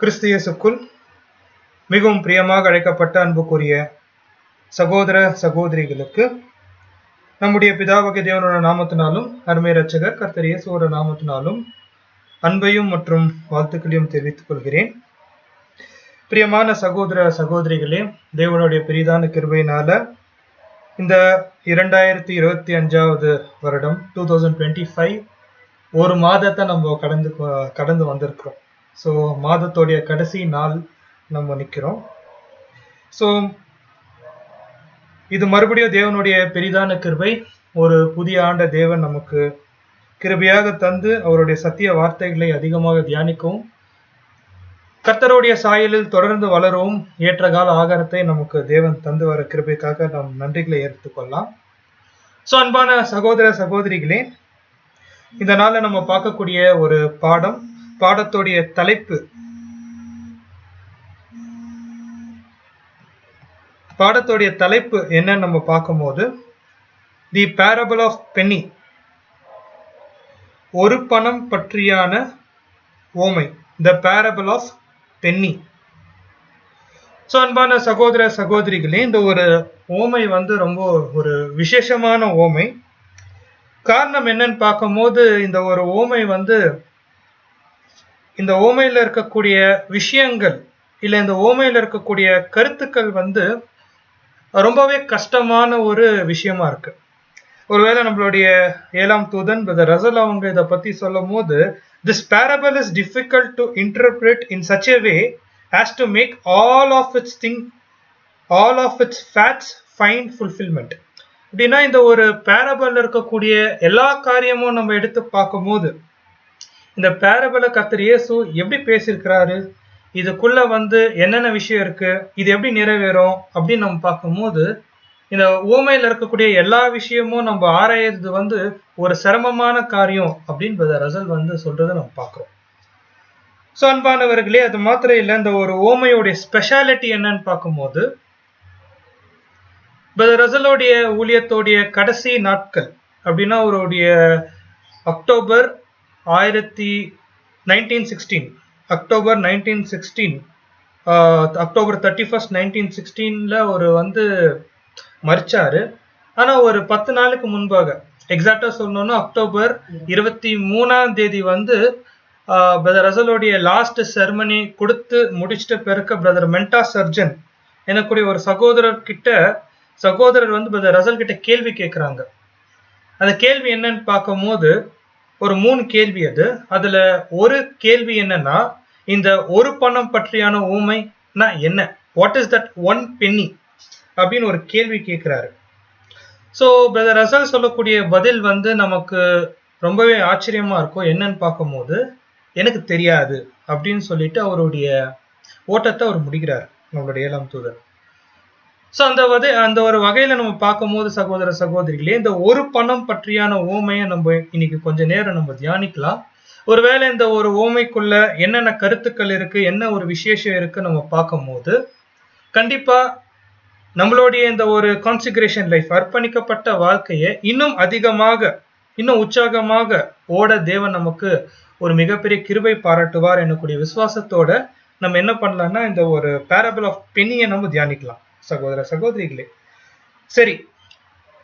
கிறிஸ்து இயேசுக்குள் மிகவும் பிரியமாக அழைக்கப்பட்ட அன்புக்குரிய சகோதர சகோதரிகளுக்கு நம்முடைய பிதாவாகிய தேவனுடைய நாமத்தினாலும் அருமை இரட்சகர் கர்த்தர் இயேசுவோட நாமத்தினாலும் அன்பையும் மற்றும் வாழ்த்துக்களையும் தெரிவித்துக் கொள்கிறேன். பிரியமான சகோதர சகோதரிகளே, தேவனுடைய பெரிதான கிருபையினால இந்த 2025 வருடம் 2025 ஒரு மாதத்தை நம்ம கடந்து வந்திருக்கிறோம். ஸோ மாதத்தோடைய கடைசி நாள் நம்ம நிற்கிறோம். ஸோ இது மறுபடியும் தேவனுடைய பெரிதான கிருபை. ஒரு புதிய ஆண்ட தேவன் நமக்கு கிருபையாக தந்து அவருடைய சத்திய வார்த்தைகளை அதிகமாக தியானிக்கவும் கர்த்தருடைய சாயலில் தொடர்ந்து வளரவும் ஏற்ற கால ஆகாரத்தை நமக்கு தேவன் தந்து வர கிருபைக்காக நாம் நன்றிகளை ஏற்றுக்கொள்ளலாம். ஸோ அன்பான சகோதர சகோதரிகளே, இந்த நாளில் நம்ம பார்க்கக்கூடிய ஒரு பாடத்தோடைய தலைப்பு என்னன்னு நம்ம பார்க்கும்போது தி பேரபிள் ஆஃப் பென்னி, ஒரு பணம் பற்றியான ஓமை. The parable of penny. So அன்பான சகோதர சகோதரிகளே, இந்த ஒரு ஓமை ரொம்ப ஒரு விசேஷமான ஓமை. காரணம் என்னன்னு பார்க்கும்போது இந்த ஒரு ஓமை இந்த ஓமையில இருக்கக்கூடிய விஷயங்கள் இல்ல இந்த ஓமையில இருக்கக்கூடிய கருத்துக்கள் ரொம்பவே கஷ்டமான ஒரு விஷயமா இருக்கு. ஒருவேளை நம்மளுடைய 7ஆம் தூதன் பிரதர் ரசல் அவங்க இதை பத்தி சொல்லும் போது, this parable is difficult to interpret in such a way as to make all of its facts find fulfillment. அப்படின்னா இந்த ஒரு பேரபிள் இருக்கக்கூடிய எல்லா காரியமும் நம்ம எடுத்து பார்க்கும்போது இந்த பேரபிளை கர்த்தர் இயேசு எப்படி பேசியிருக்கிறாரு, இதுக்குள்ள என்னென்ன விஷயம் இருக்கு, இது எப்படி நிறைவேறும் அப்படின்னு நம்ம பார்க்கும்போது இந்த ஓமையில இருக்கக்கூடிய எல்லா விஷயமும் நம்ம ஆராயறது ஒரு சிரமமான காரியம் அப்படின்னு ரசல் சொல்றதை நம்ம பார்க்கிறோம். ஸோ அன்பானவர்களே, அது மாத்திரம் இல்லை, இந்த ஒரு ஓமையோடைய ஸ்பெஷாலிட்டி என்னன்னு பார்க்கும்போது ரசலோடைய ஊழியத்தோடைய கடைசி நாட்கள் அப்படின்னா அவருடைய அக்டோபர் 1916 அக்டோபர் 31st 1916 ஒரு மறிச்சாரு. ஆனா ஒரு 10 நாளுக்கு முன்பாக, எக்ஸாக்டா சொல்லணும்னா அக்டோபர் 23ஆம் தேதி பிரதர் ரசலோடைய லாஸ்ட் செர்மனி கொடுத்து முடிச்சிட்ட பிறகு பிரதர் மென்டா சர்ஜன் எனக்குடைய ஒரு சகோதரர் பிரதர் ரசல் கிட்ட கேள்வி கேட்கிறாங்க. அந்த கேள்வி என்னன்னு பார்க்கும்போது ஒரு 3 கேள்வி. அதுல ஒரு கேள்வி என்னன்னா, இந்த ஒரு பணம் பற்றியான ஊமைனா என்ன, what is that one penny அப்படின்னு ஒரு கேள்வி கேட்கிறாரு. ஸோ பிரதர் ரசல் சொல்லக்கூடிய பதில் நமக்கு ரொம்பவே ஆச்சரியமா இருக்கும். என்னன்னு பார்க்கும்போது, எனக்கு தெரியாது அப்படின்னு சொல்லிட்டு அவருடைய ஓட்டத்தை அவர் முடிக்கிறார், நம்மளுடைய 7ஆம் தூதர். ஸோ அந்த ஒரு வகையில நம்ம பார்க்கும்போது சகோதர சகோதரிகளே, இந்த ஒரு பணம் பற்றியான ஓமையை நம்ம இன்னைக்கு கொஞ்ச நேரம் நம்ம தியானிக்கலாம். ஒருவேளை இந்த ஒரு ஓமைக்குள்ள என்னென்ன கருத்துக்கள் இருக்கு, என்ன ஒரு விசேஷம் இருக்கு நம்ம பார்க்கும்போது கண்டிப்பா நம்மளுடைய இந்த ஒரு கான்சிக்ரேஷன் லைஃப், அர்ப்பணிக்கப்பட்ட வாழ்க்கையை இன்னும் அதிகமாக இன்னும் உற்சாகமாக ஓட தேவன் நமக்கு ஒரு மிகப்பெரிய கிருபை பாராட்டுவார் எனக்கூடிய விசுவாசத்தோட நம்ம என்ன பண்ணலாம்னா இந்த ஒரு பேரபிள் ஆஃப் பென்னியை நம்ம தியானிக்கலாம் சகோதர சகோதரிகளே. சரி,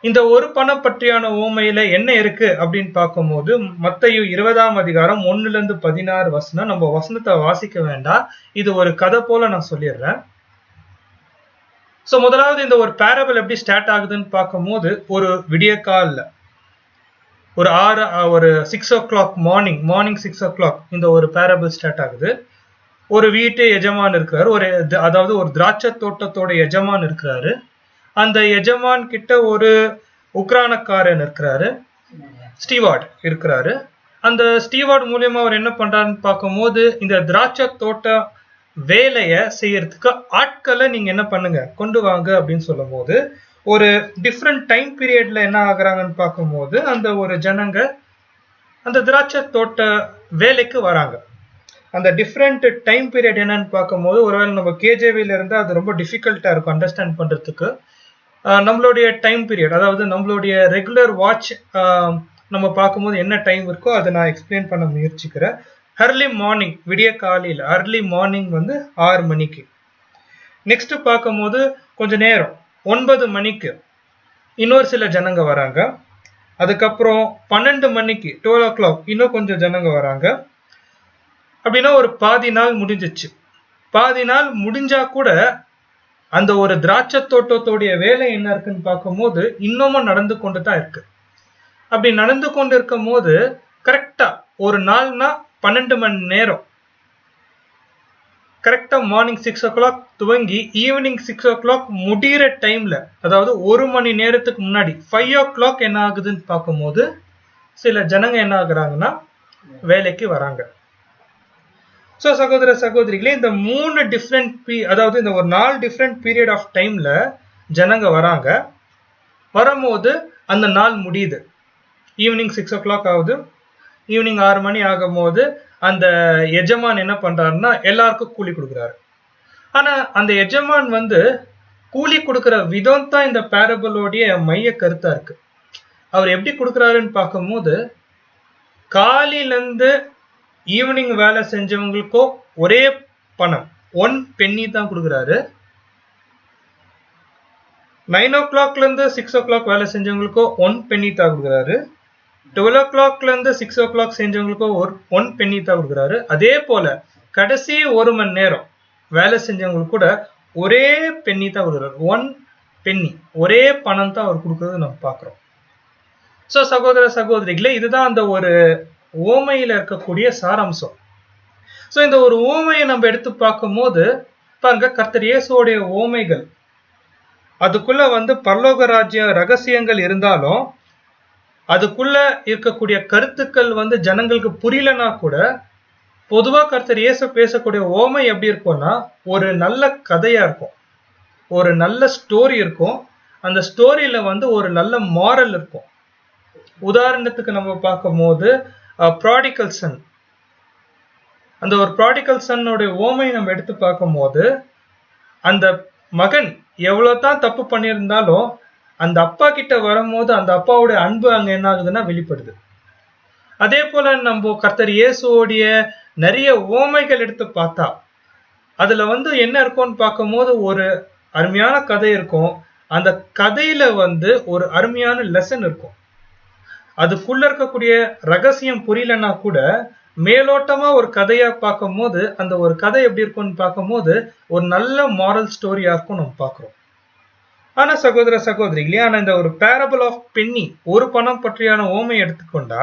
இந்த ஒரு பணம் பற்றியான ஓமையில என்ன இருக்கு அப்படின்னு பார்க்கும்போது மத்தேயு 20ஆம் அதிகாரம் 1-16 நம்ம வசனத்தை வாசிக்க வேண்டாம், இது ஒரு கதை போல நான் சொல்லிடுறேன். ஸோ முதலாவது இந்த ஒரு பேரபிள் எப்படி ஸ்டார்ட் ஆகுதுன்னு பார்க்கும்போது ஒரு விடிய காலில் ஒரு 6 o'clock மார்னிங் 6 o'clock இந்த ஒரு பேரபிள் ஸ்டார்ட் ஆகுது. ஒரு வீட்டு எஜமான் இருக்கிறாரு, அதாவது ஒரு திராட்சை தோட்டத்தோட எஜமான் இருக்கிறாரு. அந்த எஜமான் கிட்ட ஒரு உக்ரானக்காரன் இருக்கிறாரு, ஸ்டீவார்ட் இருக்கிறாரு. அந்த ஸ்டீவார்ட் மூலியமா அவர் என்ன பண்றாருன்னு பார்க்கும்போது, இந்த திராட்சை தோட்ட வேலையை செய்யறதுக்கு ஆட்களை நீங்க என்ன பண்ணுங்க, கொண்டு வாங்க அப்படின்னு சொல்லும் போது ஒரு டிஃப்ரெண்ட் டைம் பீரியட்ல என்ன ஆகுறாங்கன்னு பார்க்கும்போது அந்த ஒரு ஜனங்க அந்த திராட்சை தோட்ட வேலைக்கு வராங்க. அந்த டிஃப்ரெண்ட் டைம் பீரியட் என்னன்னு பார்க்கும்போது, ஒருவேளை நம்ம கேஜேவில இருந்தா அது ரொம்ப டிஃபிகல்ட்டா இருக்கும் அண்டர்ஸ்டாண்ட் பண்றதுக்கு. நம்மளுடைய டைம் பீரியட், அதாவது நம்மளுடைய ரெகுலர் வாட்ச் நம்ம பார்க்கும்போது என்ன டைம் இருக்கோ அதை நான் எக்ஸ்பிளைன் பண்ண முயற்சிக்கிறேன். அர்லி மார்னிங், விடிய காலையில் அர்லி மார்னிங் வந்து 6 மணிக்கு. நெக்ஸ்ட் பார்க்கும்போது கொஞ்ச நேரம் 9 மணிக்கு இன்னொரு சில ஜனங்க வராங்க. அதுக்கப்புறம் 12 மணிக்கு 12 o'clock இன்னும் கொஞ்சம் ஜனங்க வராங்க. அப்படின்னா ஒரு பாதி நாள் முடிஞ்சிச்சு. பாதி நாள் முடிஞ்சா கூட அந்த ஒரு திராட்சை தோட்டத்தோடைய வேலை என்ன இருக்குன்னு பார்க்கும்போது இன்னமும் நடந்து கொண்டு தான் இருக்கு. அப்படி நடந்து கொண்டு இருக்கும் போது கரெக்டா ஒரு நாள்னா 12 மணி நேரம், கரெக்டா மார்னிங் 6 o'clock துவங்கி ஈவினிங் 6 o'clock முடிகிற டைம்ல, அதாவது 1 மணி நேரத்துக்கு முன்னாடி 5 o'clock என்ன ஆகுதுன்னு பார்க்கும்போது சில ஜனங்க என்ன ஆகுறாங்கன்னா வேலைக்கு வராங்க. ஸோ சகோதர சகோதரிகளே, இந்த 3 டிஃப்ரெண்ட் அதாவது இந்த ஒரு 4 டிஃப்ரெண்ட் பீரியட் ஆஃப் டைம்ல ஜனங்க வராங்க. வரும்போது அந்த நாள் முடியுது. ஈவினிங் 6 o'clock ஆகுது. ஈவினிங் 6 மணி ஆகும் போது அந்த எஜமான் என்ன பண்றாருன்னா எல்லாருக்கும் கூலி கொடுக்குறாரு. ஆனா அந்த எஜமான் வந்து கூலி கொடுக்குற விதம் தான் இந்த பேரபிளோடைய மைய கருத்தா இருக்கு. அவர் எப்படி கொடுக்குறாருன்னு பார்க்கும்போது காலையில இருந்து ஈவினிங் வேலை செஞ்சவங்களுக்கோ ஒரே பணம் 1 penny தான் கொடுக்குறாரு. 9 o'clockல இருந்து 6 o'clock வேலை செஞ்சவங்களுக்கோ 1 penny தான் கொடுக்குறாரு. 12 o'clockல இருந்து 6 o'clock செஞ்சவங்களுக்கோ 1 penny தான் கொடுக்குறாரு. அதே போல கடைசி 1 மணி நேரம் வேலை செஞ்சவங்களுக்கு கூட ஒரே penny தான் கொடுக்குறாரு. 1 penny, ஒரே பணம் தான் அவர் கொடுக்கறது நம்ம பார்க்கிறோம். ஸோ சகோதர சகோதரிகளே, இதுதான் அந்த ஒரு ஓமையில இருக்கக்கூடிய சாராம்சம். ஸோ இந்த ஒரு ஓமையை நம்ம எடுத்து பார்க்கும்போது பாருங்க, கர்த்தர் இயேசுவோடைய ஓமைகள் அதுக்குள்ள வந்து பரலோக ராஜ்ய ரகசியங்கள் இருந்தாலும் அதுக்குள்ள இருக்கக்கூடிய கருத்துக்கள் வந்து ஜனங்களுக்கு புரியலனா கூட பொதுவா கர்த்தர் இயேசு பேசக்கூடிய ஓமை எப்படி இருக்கும்னா ஒரு நல்ல கதையா இருக்கும், ஒரு நல்ல ஸ்டோரி இருக்கும். அந்த ஸ்டோரியில வந்து ஒரு நல்ல மாரல் இருக்கும். உதாரணத்துக்கு நம்ம பார்க்கும்போது ப்ராடிகல் சன், அந்த ஒரு ப்ராடிகல் சன்னோட ஓமை நம்ம எடுத்து பார்க்கும்போது அந்த மகன் எவ்வளவுதான் தப்பு பண்ணியிருந்தாலும் அந்த அப்பா கிட்ட வரும்போது அந்த அப்பாவுடைய அன்பு அங்க என்ன ஆகுதுன்னா வெளிப்படுது. அதே போல நம்ம கர்த்தர் இயேசுவோடைய நிறைய ஓமைகள் எடுத்து பார்த்தா அதுல வந்து என்ன இருக்கும்னு பார்க்கும்போது ஒரு அருமையான கதை இருக்கும். அந்த கதையில வந்து ஒரு அருமையான லெசன் இருக்கும். அதுக்குள்ள இருக்கக்கூடிய ரகசியம் புரியலன்னா கூட மேலோட்டமா ஒரு கதையா பார்க்கும்போது அந்த ஒரு கதை எப்படி இருக்கும்னு பார்க்கும்போது ஒரு நல்ல மாரல் ஸ்டோரியா இருக்கும் நம்ம பார்க்கிறோம். ஆனா சகோதர சகோதரிகளே, ஆனா இந்த ஒரு பேரபிள் ஆஃப் பென்னி, ஒரு பணம் பற்றியான ஓமை எடுத்துக்கொண்டா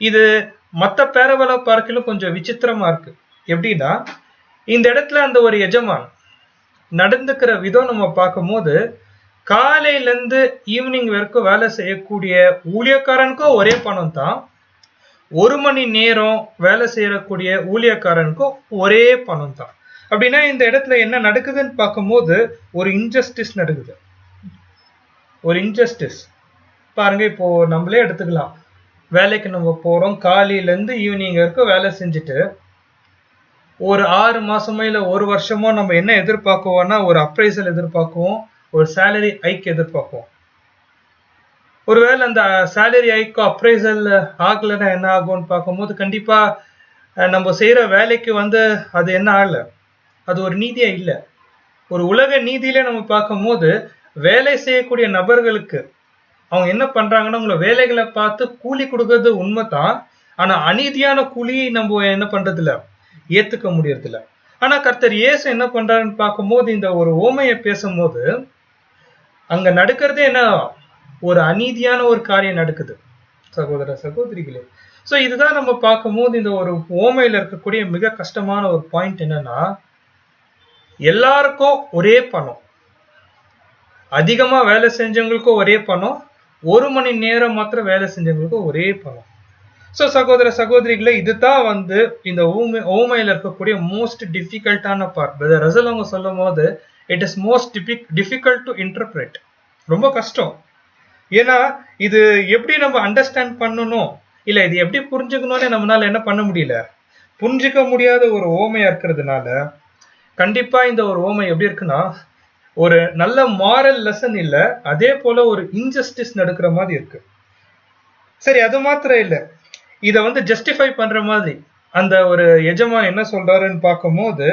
இது மற்ற பேரபிளை பார்க்கலும் கொஞ்சம் விசித்திரமா இருக்கு. எப்படின்னா இந்த இடத்துல அந்த ஒரு எஜமான் நடந்துக்கிற விதம் நம்ம பார்க்கும்போது காலையில இருந்து ஈவினிங் வரைக்கும் வேலை செய்யக்கூடிய ஊழியக்காரனுக்கும் ஒரே பணம் தான், 1 மணி நேரம் வேலை செய்யக்கூடிய ஊழியக்காரனுக்கும் ஒரே பணம் தான். அப்படின்னா இந்த இடத்துல என்ன நடக்குதுன்னு பார்க்கும்போது ஒரு இன்ஜஸ்டிஸ் நடக்குது. ஒரு இன்ஜஸ்டிஸ் பாருங்க, இப்போ நம்மளே எடுத்துக்கலாம். வேலைக்கு நம்ம போறோம், காலையில இருந்து ஈவினிங் வரைக்கும் வேலை செஞ்சுட்டு ஒரு 6 மாசமோ இல்ல 1 வருஷமோ நம்ம என்ன எதிர்பார்க்குவோம்னா ஒரு அப்ரைசல் எதிர்பார்க்குவோம், ஒரு சேலரி ஹைக் எதிர்பார்ப்போம். ஒருவேளை அந்த சேலரி ஹைக்கோ அப்ரைசல் ஆகலைன்னா என்ன ஆகும்னு பார்க்கும்போது கண்டிப்பா நம்ம செய்யற வேலைக்கு வந்து அது என்ன ஆகல, அது ஒரு நீதியா இல்லை. ஒரு உலக நீதியில நம்ம பார்க்கும்போது வேலை செய்யக்கூடிய நபர்களுக்கு அவங்க என்ன பண்றாங்கன்னா உங்களை வேலைகளை பார்த்து கூலி கொடுக்கறது உண்மைதான். ஆனா அநீதியான கூலியை நம்ம என்ன பண்றது இல்ல, ஏத்துக்க முடியறது இல்ல. ஆனா கர்த்தர் இயேசு என்ன பண்றாருன்னு பார்க்கும்போது இந்த ஒரு ஓமையை பேசும்போது அங்க நடக்கிறதே என்ன, ஒரு அநீதியான ஒரு காரியம் நடக்குது சகோதர சகோதரிகளே. ஸோ இதுதான் நம்ம பார்க்கும்போது இந்த ஒரு ஓமையில இருக்கக்கூடிய மிக கஷ்டமான ஒரு பாயிண்ட் என்னன்னா எல்லாருக்கும் ஒரே பணம், அதிகமா வேலை செஞ்சவங்களுக்கும் ஒரே பணம், 1 மணி நேரம் மாத்திரம் வேலை செஞ்சவங்களுக்கும் ஒரே பணம். ஸோ சகோதர சகோதரிகளே, இதுதான் வந்து இந்த ஓமையில இருக்கக்கூடிய மோஸ்ட் டிஃபிகல்ட்டான பார்ட். பிரதர் ரசல் அவங்க சொல்லும் போது it is most difficult to interpret, ரொம்ப கஷ்டம். ஏன்னா இது எப்படி நம்ம அண்டர்ஸ்டாண்ட் பண்ணணும் இல்ல இது எப்படி புரிஞ்சுக்கணும்னு நம்மளால என்ன பண்ண முடியல, புரிஞ்சுக்க முடியாத ஒரு ஓமையா இருக்கிறதுனால கண்டிப்பா இந்த ஒரு ஓமை எப்படி இருக்குன்னா ஒரு நல்ல மாரல் லெசன் இல்ல, அதே போல ஒரு இன்ஜஸ்டிஸ் நடக்கிற மாதிரி இருக்கு. சரி, அது மாத்திரம் இல்ல, இத வந்து ஜஸ்டிஃபை பண்ற மாதிரி அந்த ஒரு எஜமான் என்ன சொல்றாருன்னு பார்க்கும்போது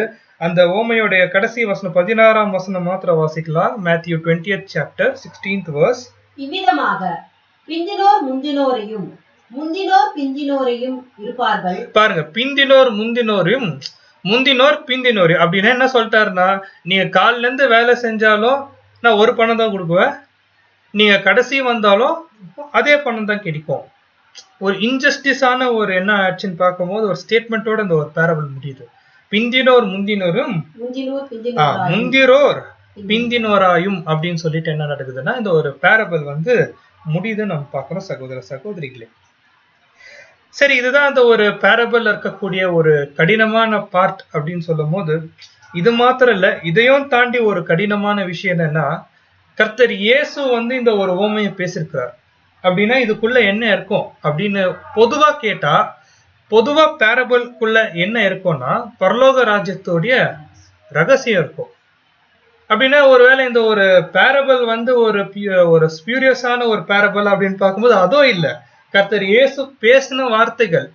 அந்த ஓமையுடைய கடைசி வசனம் 16ஆம் வசனம் மாத்திரம் வாசிக்கலாம். Matthew 20th chapter 16th verse. இவ்விதமாக பிந்தினோர் முந்தினோரையும் முந்தினோர் பிந்தினோரையும் இருப்பார்கள். பாருங்க, பிந்தினோர் முந்தினோரையும் முந்தினோர் பிந்தினோரையும் அப்படின்னா என்ன சொல்லிட்டாருன்னா, நீங்க காலில இருந்து வேலை செஞ்சாலும் நான் ஒரு பணம் தான் கொடுக்குவேன், நீங்க கடைசி வந்தாலும் அதே பணம் தான் கிடைக்கும். ஒரு இன்ஜஸ்டிஸான ஒரு என்ன ஆச்சுன்னு பார்க்கும்போது ஒரு ஸ்டேட்மெண்டோட இந்த ஒரு பேரபிள் முடியுது. பிந்தினோர் முந்தினோரும் முந்திரோர் பிந்தினோராயும் அப்படின்னு சொல்லிட்டு என்ன நடக்குதுன்னா இந்த ஒரு பேரபிள் வந்து முடியுது நம்ம பார்க்கிறோம் சகோதர சகோதரிகளே. சரி, இதுதான் அந்த ஒரு பேரபிள் இருக்கக்கூடிய ஒரு கடினமான பார்ட் அப்படின்னு சொல்லும் போது இது மாத்திரம் இல்ல, இதையும் தாண்டி ஒரு கடினமான விஷயம் என்னன்னா, கர்த்தர் இயேசு வந்து இந்த ஒரு ஓமையை பேசியிருக்கிறார். அப்படின்னா இதுக்குள்ள என்ன இருக்கும் அப்படின்னு பொதுவா கேட்டா, பொதுவா பேரபிள்குள்ள என்ன இருக்கும்னா பரலோக ராஜ்யத்துடைய ரகசியம் இருக்கும். அப்படின்னா ஒருவேளை இந்த ஒரு பேரபிள் வந்து ஒரு ஸ்பியூரியஸான ஒரு பேரபிள் அப்படின்னு பார்க்கும்போது அதுவும் இல்லை. கர்த்தர் இயேசு பேசின வார்த்தைகள்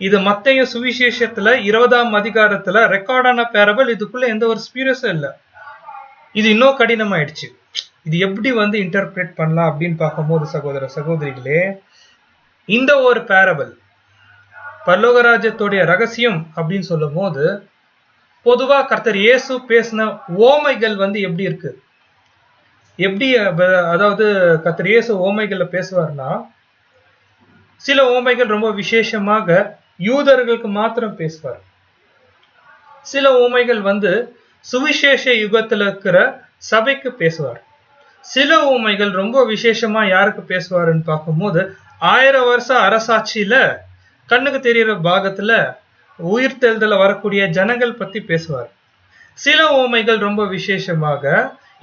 இது மத்தேயு சுவிசேஷத்துல 20ஆம் அதிகாரத்துல ரெக்கார்டான பேரபிள். இதுக்குள்ள எந்த ஒரு ஸ்பியூரியஸும் இல்லை. இது இன்னும் கடினமாயிடுச்சு. இது எப்படி வந்து இன்டர்பிரேட் பண்ணலாம் அப்படின்னு பார்க்கும்போது சகோதர சகோதரிகளே, இந்த ஒரு பேரபிள் பரலோகராஜ்யத்துடைய ரகசியம் அப்படின்னு சொல்லும் போது பொதுவா கர்த்தர் இயேசு பேசின ஓமைகள் வந்து எப்படி இருக்கு, எப்படி அதாவது கர்த்தர் இயேசு ஓமைகள்ல பேசுவார்னா, சில ஓமைகள் ரொம்ப விசேஷமாக யூதர்களுக்கு மாத்திரம் பேசுவார். சில ஓமைகள் வந்து சுவிசேஷ யுகத்துல இருக்கிற சபைக்கு பேசுவார். சில ஊமைகள் ரொம்ப விசேஷமா யாருக்கு பேசுவாருன்னு பார்க்கும்போது 1000 வருஷம் அரசாட்சியில கண்ணுக்கு தெரிகிற பாகத்துல உயிர்த்தெழுதல வரக்கூடிய ஜனங்கள் பத்தி பேசுவார். சில ஊமைகள் ரொம்ப விசேஷமாக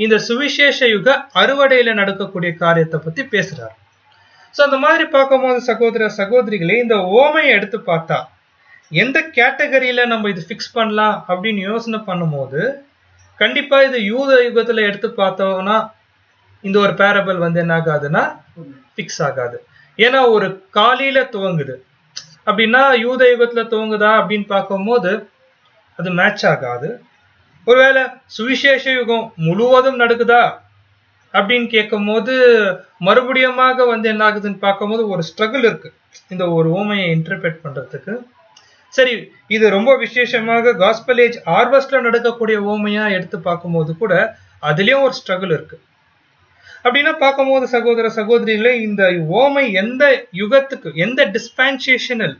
இந்த சுவிசேஷ யுக அறுவடையில நடக்கக்கூடிய காரியத்தை பத்தி பேசுறார். ஸோ அந்த மாதிரி பார்க்கும்போது சகோதர சகோதரிகளே, இந்த ஓமையை எடுத்து பார்த்தா எந்த கேட்டகரியில நம்ம இது ஃபிக்ஸ் பண்ணலாம் அப்படின்னு யோசனை பண்ணும்போது கண்டிப்பா இது யூத யுகத்துல எடுத்து பார்த்தோம்னா இந்த ஒரு பேரபிள் வந்து என்ன ஆகாதுன்னா ஃபிக்ஸ் ஆகாது. ஏன்னா ஒரு காலையில துவங்குது அப்படின்னா யூத யுகத்துல துவங்குதா அப்படின்னு பார்க்கும்போது அது மேட்ச் ஆகாது. ஒருவேளை சுவிசேஷ யுகம் முழுவதும் நடக்குதா அப்படின்னு கேட்கும் போது மறுபடியுமாக வந்து என்ன ஆகுதுன்னு பார்க்கும்போது ஒரு ஸ்ட்ரகிள் இருக்கு இந்த ஒரு ஓமையை இன்டர்பிரேட் பண்றதுக்கு. சரி, இது ரொம்ப விசேஷமாக காஸ்பல் ஏஜ் ஹார்வெஸ்ட்ல நடக்கக்கூடிய ஓமையா எடுத்து பார்க்கும்போது கூட அதுலயும் ஒரு ஸ்ட்ரகிள் இருக்கு. அப்படின்னா பார்க்கும்போது சகோதர சகோதரிகளே, இந்த ஓமை எந்த யுகத்துக்கு, எந்த டிஸ்பென்சேஷனல்,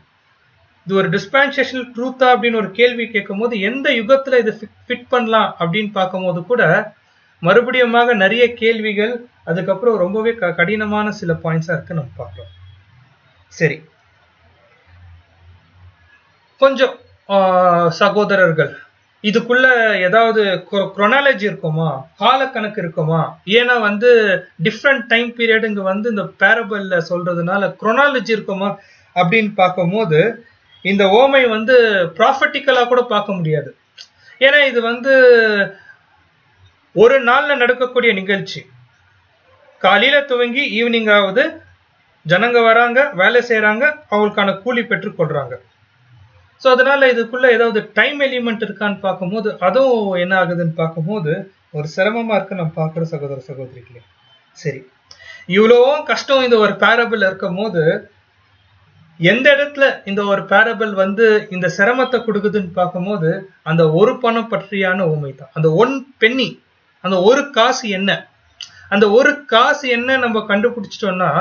இது ஒரு டிஸ்பென்சேஷனல் ட்ரூத்தா அப்படின்னு ஒரு கேள்வி கேட்கும் போது எந்த யுகத்துல இது ஃபிட் பண்ணலாம் அப்படின்னு பார்க்கும்போது கூட மறுபடியுமாக நிறைய கேள்விகள், அதுக்கப்புறம் ரொம்பவே கடினமான சில பாயிண்ட்ஸா இருக்கு நம்ம பார்க்கிறோம். சரி, கொஞ்சம் சகோதரர்கள் இதுக்குள்ள ஏதாவது குரோனாலஜி இருக்குமா, காலக்கணக்கு இருக்குமா? ஏன்னா வந்து டிஃப்ரெண்ட் டைம் பீரியட் இங்க வந்து இந்த பேரபிள்ல சொல்றதுனால குரோனாலஜி இருக்குமா அப்படின்னு பார்க்கும்போது இந்த ஓமை வந்து ப்ராஃபட்டிக்கலா கூட பார்க்க முடியாது. ஏன்னா இது வந்து ஒரு நாள்ல நடக்கக்கூடிய நிகழ்ச்சி. காலையில துவங்கி ஈவினிங் ஆகுது, ஜனங்க வராங்க, வேலை செய்யறாங்க, அவங்களுக்கான கூலி பெற்றுக் கொள்றாங்க. ஸோ அதனால இதுக்குள்ள ஏதாவது டைம் எலிமெண்ட் இருக்கான்னு பார்க்கும்போது அதுவும் என்ன ஆகுதுன்னு பார்க்கும்போது ஒரு சிரமமா இருக்கு நம்ம பார்க்குற சகோதர சகோதரிகளே. சரி, இவ்வளவும் கஷ்டம் இந்த ஒரு பேரபிள் இருக்கும் போது எந்த இடத்துல இந்த ஒரு பேரபிள் வந்து இந்த சிரமத்தை கொடுக்குதுன்னு பார்க்கும்போது அந்த ஒரு பணம் பற்றியான ஊமை தான். அந்த ஒன் பென்னி, அந்த ஒரு காசு என்ன, அந்த ஒரு காசு என்ன நம்ம கண்டுபிடிச்சிட்டோம்னா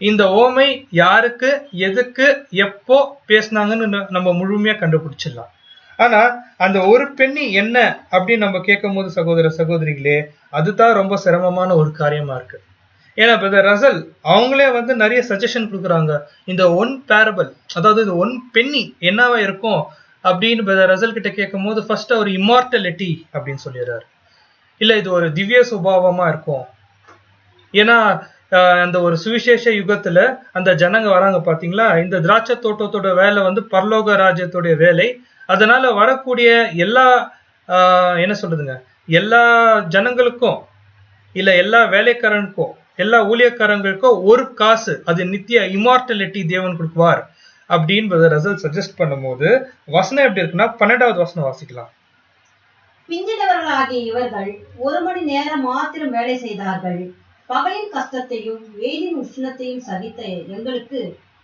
இந்த ஓமை யாருக்கு, எதுக்கு, எப்போ பேசினாங்கன்னு நம்ம முழுமையா கண்டுபிடிச்சிடலாம். ஆனா அந்த ஒரு பெண்ணி என்ன அப்படின்னு நம்ம கேட்கும் போது சகோதர சகோதரிகளே அதுதான் ரொம்ப சிரமமான ஒரு காரியமா இருக்கு. ஏன்னா பிரதர் ரசல் அவங்களே வந்து நிறைய சஜஷன் கொடுக்குறாங்க. இந்த ஒன் பேரபிள், அதாவது இந்த ஒன் பென்னி என்னவா இருக்கும் அப்படின்னு பிரதர் ரசல் கிட்ட கேட்கும் போது ஃபர்ஸ்ட் அவர் இம்மார்டலிட்டி அப்படின்னு சொல்லிடுறாரு. இல்ல இது ஒரு திவ்ய சுபாவமா இருக்கும். ஏன்னா அந்த ஒரு சுவிசேஷ யுகத்துல அந்த ஜனங்க வராங்க பாத்தீங்களா, இந்த திராட்சை தோட்டத்தோட வேலை வந்து பரலோக ராஜ்யத்துடைய வேலை. அதனால வரக்கூடிய எல்லா என்ன சொல்றதுங்க, எல்லா ஜனங்களுக்கும் இல்ல எல்லா வேலைக்காரனுக்கும் எல்லா ஊழியக்காரங்களுக்கும் ஒரு காசு, அது நித்திய இமார்டலிட்டி தேவன் கொடுக்குவார் அப்படின்றத ரசல் சஜஸ்ட் பண்ணும்போது வசனம் எப்படி இருக்குன்னா 12வது வசனம் வாசிக்கலாம். பிந்தினவர்களாகிய இவர்கள் 1 மணி நேரம் மாத்திரம் வேலை செய்தார்கள். பகலின் கஷ்டத்தையும் வெயிலின் உஷ்ணத்தையும் சகித்த எங்களுக்கு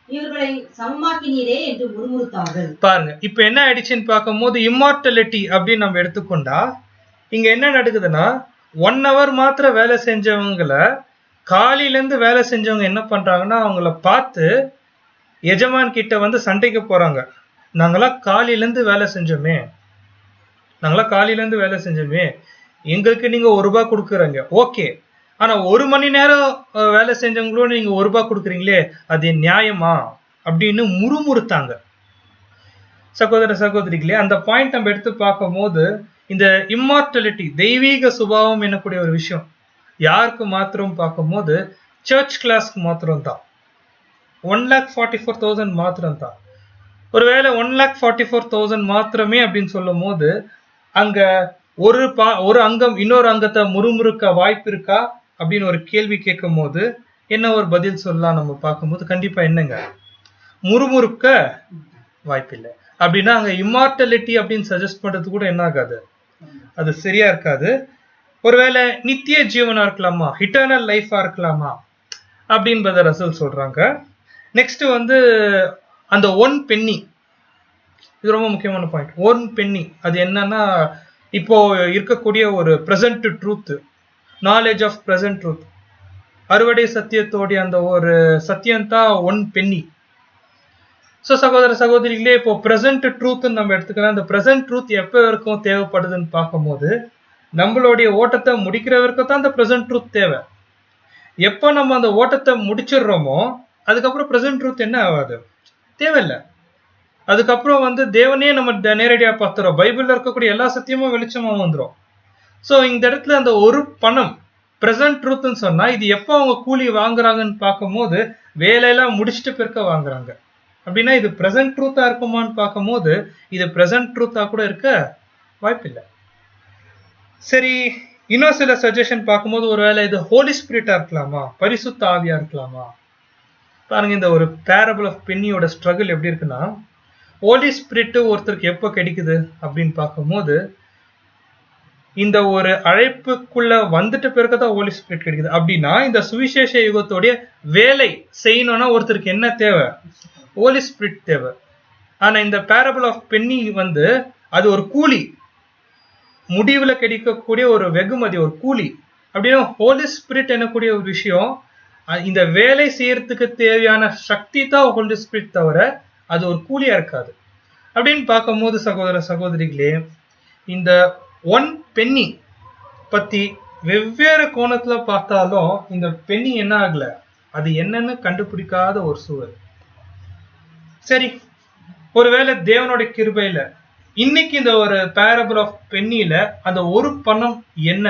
இவர்களை சமமாக்கினீரே என்று முறுமுறுத்தார்கள். பாருங்க, இப்ப என்ன ஆயிடுச்சுன்னு பார்க்கும்போது இம்மார்டலிட்டி அப்படின்னு நம்ம எடுத்துக்கொண்டா இங்க என்ன நடக்குதுன்னா 1 hour மாத்திரம் வேலை செஞ்சவங்கள காலையில இருந்து வேலை செஞ்சவங்க என்ன பண்றாங்கன்னா அவங்கள பார்த்து எஜமான் கிட்ட வந்து சண்டைக்கு போறாங்க. நாங்களாம் காலையில இருந்து வேலை செஞ்சோமே, எங்களுக்கு நீங்க ₹1 கொடுக்குறீங்க, ஓகே. ஆனா 1 மணி நேரம் வேலை செஞ்சவங்களோட நீங்க ₹1 கொடுக்குறீங்களே, அது நியாயமா அப்படின்னு முறுமுறுத்தாங்க. சகோதர சகோதரிகளே, அந்த பாயிண்ட் நம்ம எடுத்து பார்க்கும் போது இந்த இம்மார்டலிட்டி, தெய்வீக சுபாவம் என்னக்கூடிய ஒரு விஷயம் யாருக்கு மாத்திரம் பார்க்கும்போது சர்ச் கிளாஸ்க்கு மாத்திரம் தான். 1,44,000 மாத்திரம் தான். ஒருவேளை 1,44,000 மாத்திரமே அப்படின்னு சொல்லும் போது அங்க ஒரு அங்கம் இன்னொரு அங்கத்தை முறுமுறுக்க வாய்ப்பு இருக்கா அப்படின்னு ஒரு கேள்வி கேட்கும் போது என்ன ஒரு பதில் சொல்லலாம் நம்ம பார்க்கும்போது கண்டிப்பா என்னங்க, முறுமுறுக்க வாய்ப்பில்லை. அப்படின்னா அங்க இம்மார்டலிட்டி அப்படின்னு சஜஸ்ட் பண்றது கூட என்ன ஆகாது, அது சரியா இருக்காது. ஒருவேளை நித்திய ஜீவனா இருக்கலாமா, இட்டர்னல் லைஃபா இருக்கலாமா அப்படின்றத ரசல் சொல்றாங்க. நெக்ஸ்ட் வந்து அந்த 1 penny, இது ரொம்ப முக்கியமான பாயிண்ட். 1 penny அது என்னன்னா இப்போ இருக்கக்கூடிய ஒரு present truth, knowledge of present truth, அறுவடை சத்தியத்தோடைய அந்த ஒரு சத்தியம் தான் 1 penny. ஸோ சகோதர சகோதரிகளே, இப்போ பிரசன்ட் ட்ரூத் நம்ம எடுத்துக்கலாம். அந்த பிரசன்ட் ட்ரூத் எப்போ வரைக்கும் தேவைப்படுதுன்னு பார்க்கும்போது நம்மளுடைய ஓட்டத்தை முடிக்கிற வரைக்கும் தான் அந்த பிரசன்ட் ட்ரூத் தேவை. எப்போ நம்ம அந்த ஓட்டத்தை முடிச்சிடுறோமோ அதுக்கப்புறம் பிரசன்ட் ட்ரூத் என்ன ஆகாது, தேவையில்லை. அதுக்கப்புறம் வந்து தேவனே நம்ம நேரடியாக பார்த்துறோம். பைபிள்ல இருக்கக்கூடிய எல்லா சத்தியமும் வெளிச்சமா வந்துடும். ஸோ இந்த இடத்துல அந்த ஒரு பணம் பிரசன்ட் ட்ரூத்னு சொன்னா இது எப்போ அவங்க கூலி வாங்குறாங்கன்னு பார்க்கும்போது வேலையெல்லாம் முடிச்சுட்டு பிறக்க வாங்குறாங்க. அப்படின்னா இது பிரசன்ட் ட்ரூத்தா இருக்குமான்னு பார்க்கும்போது இது பிரசன்ட் ட்ரூத்தா கூட இருக்க வாய்ப்பில்லை. சரி, இன்னும் சில சஜஷன் பார்க்கும்போது ஒருவேளை இது ஹோலி ஸ்பிரிட்டா இருக்கலாமா, பரிசுத்த ஆவியா இருக்கலாமா. பாருங்க, இந்த ஒரு பேரபிள் ஆஃப் பென்னியோட ஸ்ட்ரகிள் எப்படி இருக்குன்னா, ஹோலி ஸ்பிரிட் ஒருத்தருக்கு எப்போ கிடைக்குது அப்படின்னு பார்க்கும்போது இந்த ஒரு அழைப்புக்குள்ள வந்துட்டு பிறகுதான் ஹோலி ஸ்பிரிட் கிடைக்குது. அப்படின்னா இந்த சுவிசேஷ யுகத்தோடைய வேலை செய்யணும்னா ஒருத்தருக்கு என்ன தேவை, ஹோலி ஸ்பிரிட் தேவை. ஆனா இந்த பேரபிள் ஆஃப் பென்னி வந்து அது ஒரு கூலி, முடிவுல கிடைக்கக்கூடிய ஒரு வெகுமதி, ஒரு கூலி. அப்படின்னா ஹோலி ஸ்பிரிட் என்னக்கூடிய ஒரு விஷயம், இந்த வேலை செய்யறதுக்கு தேவையான சக்தி தான் ஹோலி ஸ்பிரிட் தவிர அது ஒரு கூலியா இருக்காது. அப்படின்னு பார்க்கும்போது சகோதர சகோதரிகளே, இந்த 1 penny பத்தி வெவ்வேறு கோணத்துல பார்த்தாலும் இந்த பென்னி என்ன ஆகல, அது என்னன்னு கண்டுபிடிக்காத ஒரு சூழல். சரி, ஒருவேளை தேவனுடைய கிருபையில இன்னைக்கு இந்த ஒரு பேரபிள் ஆஃப் பென்னில அந்த ஒரு பணம் என்ன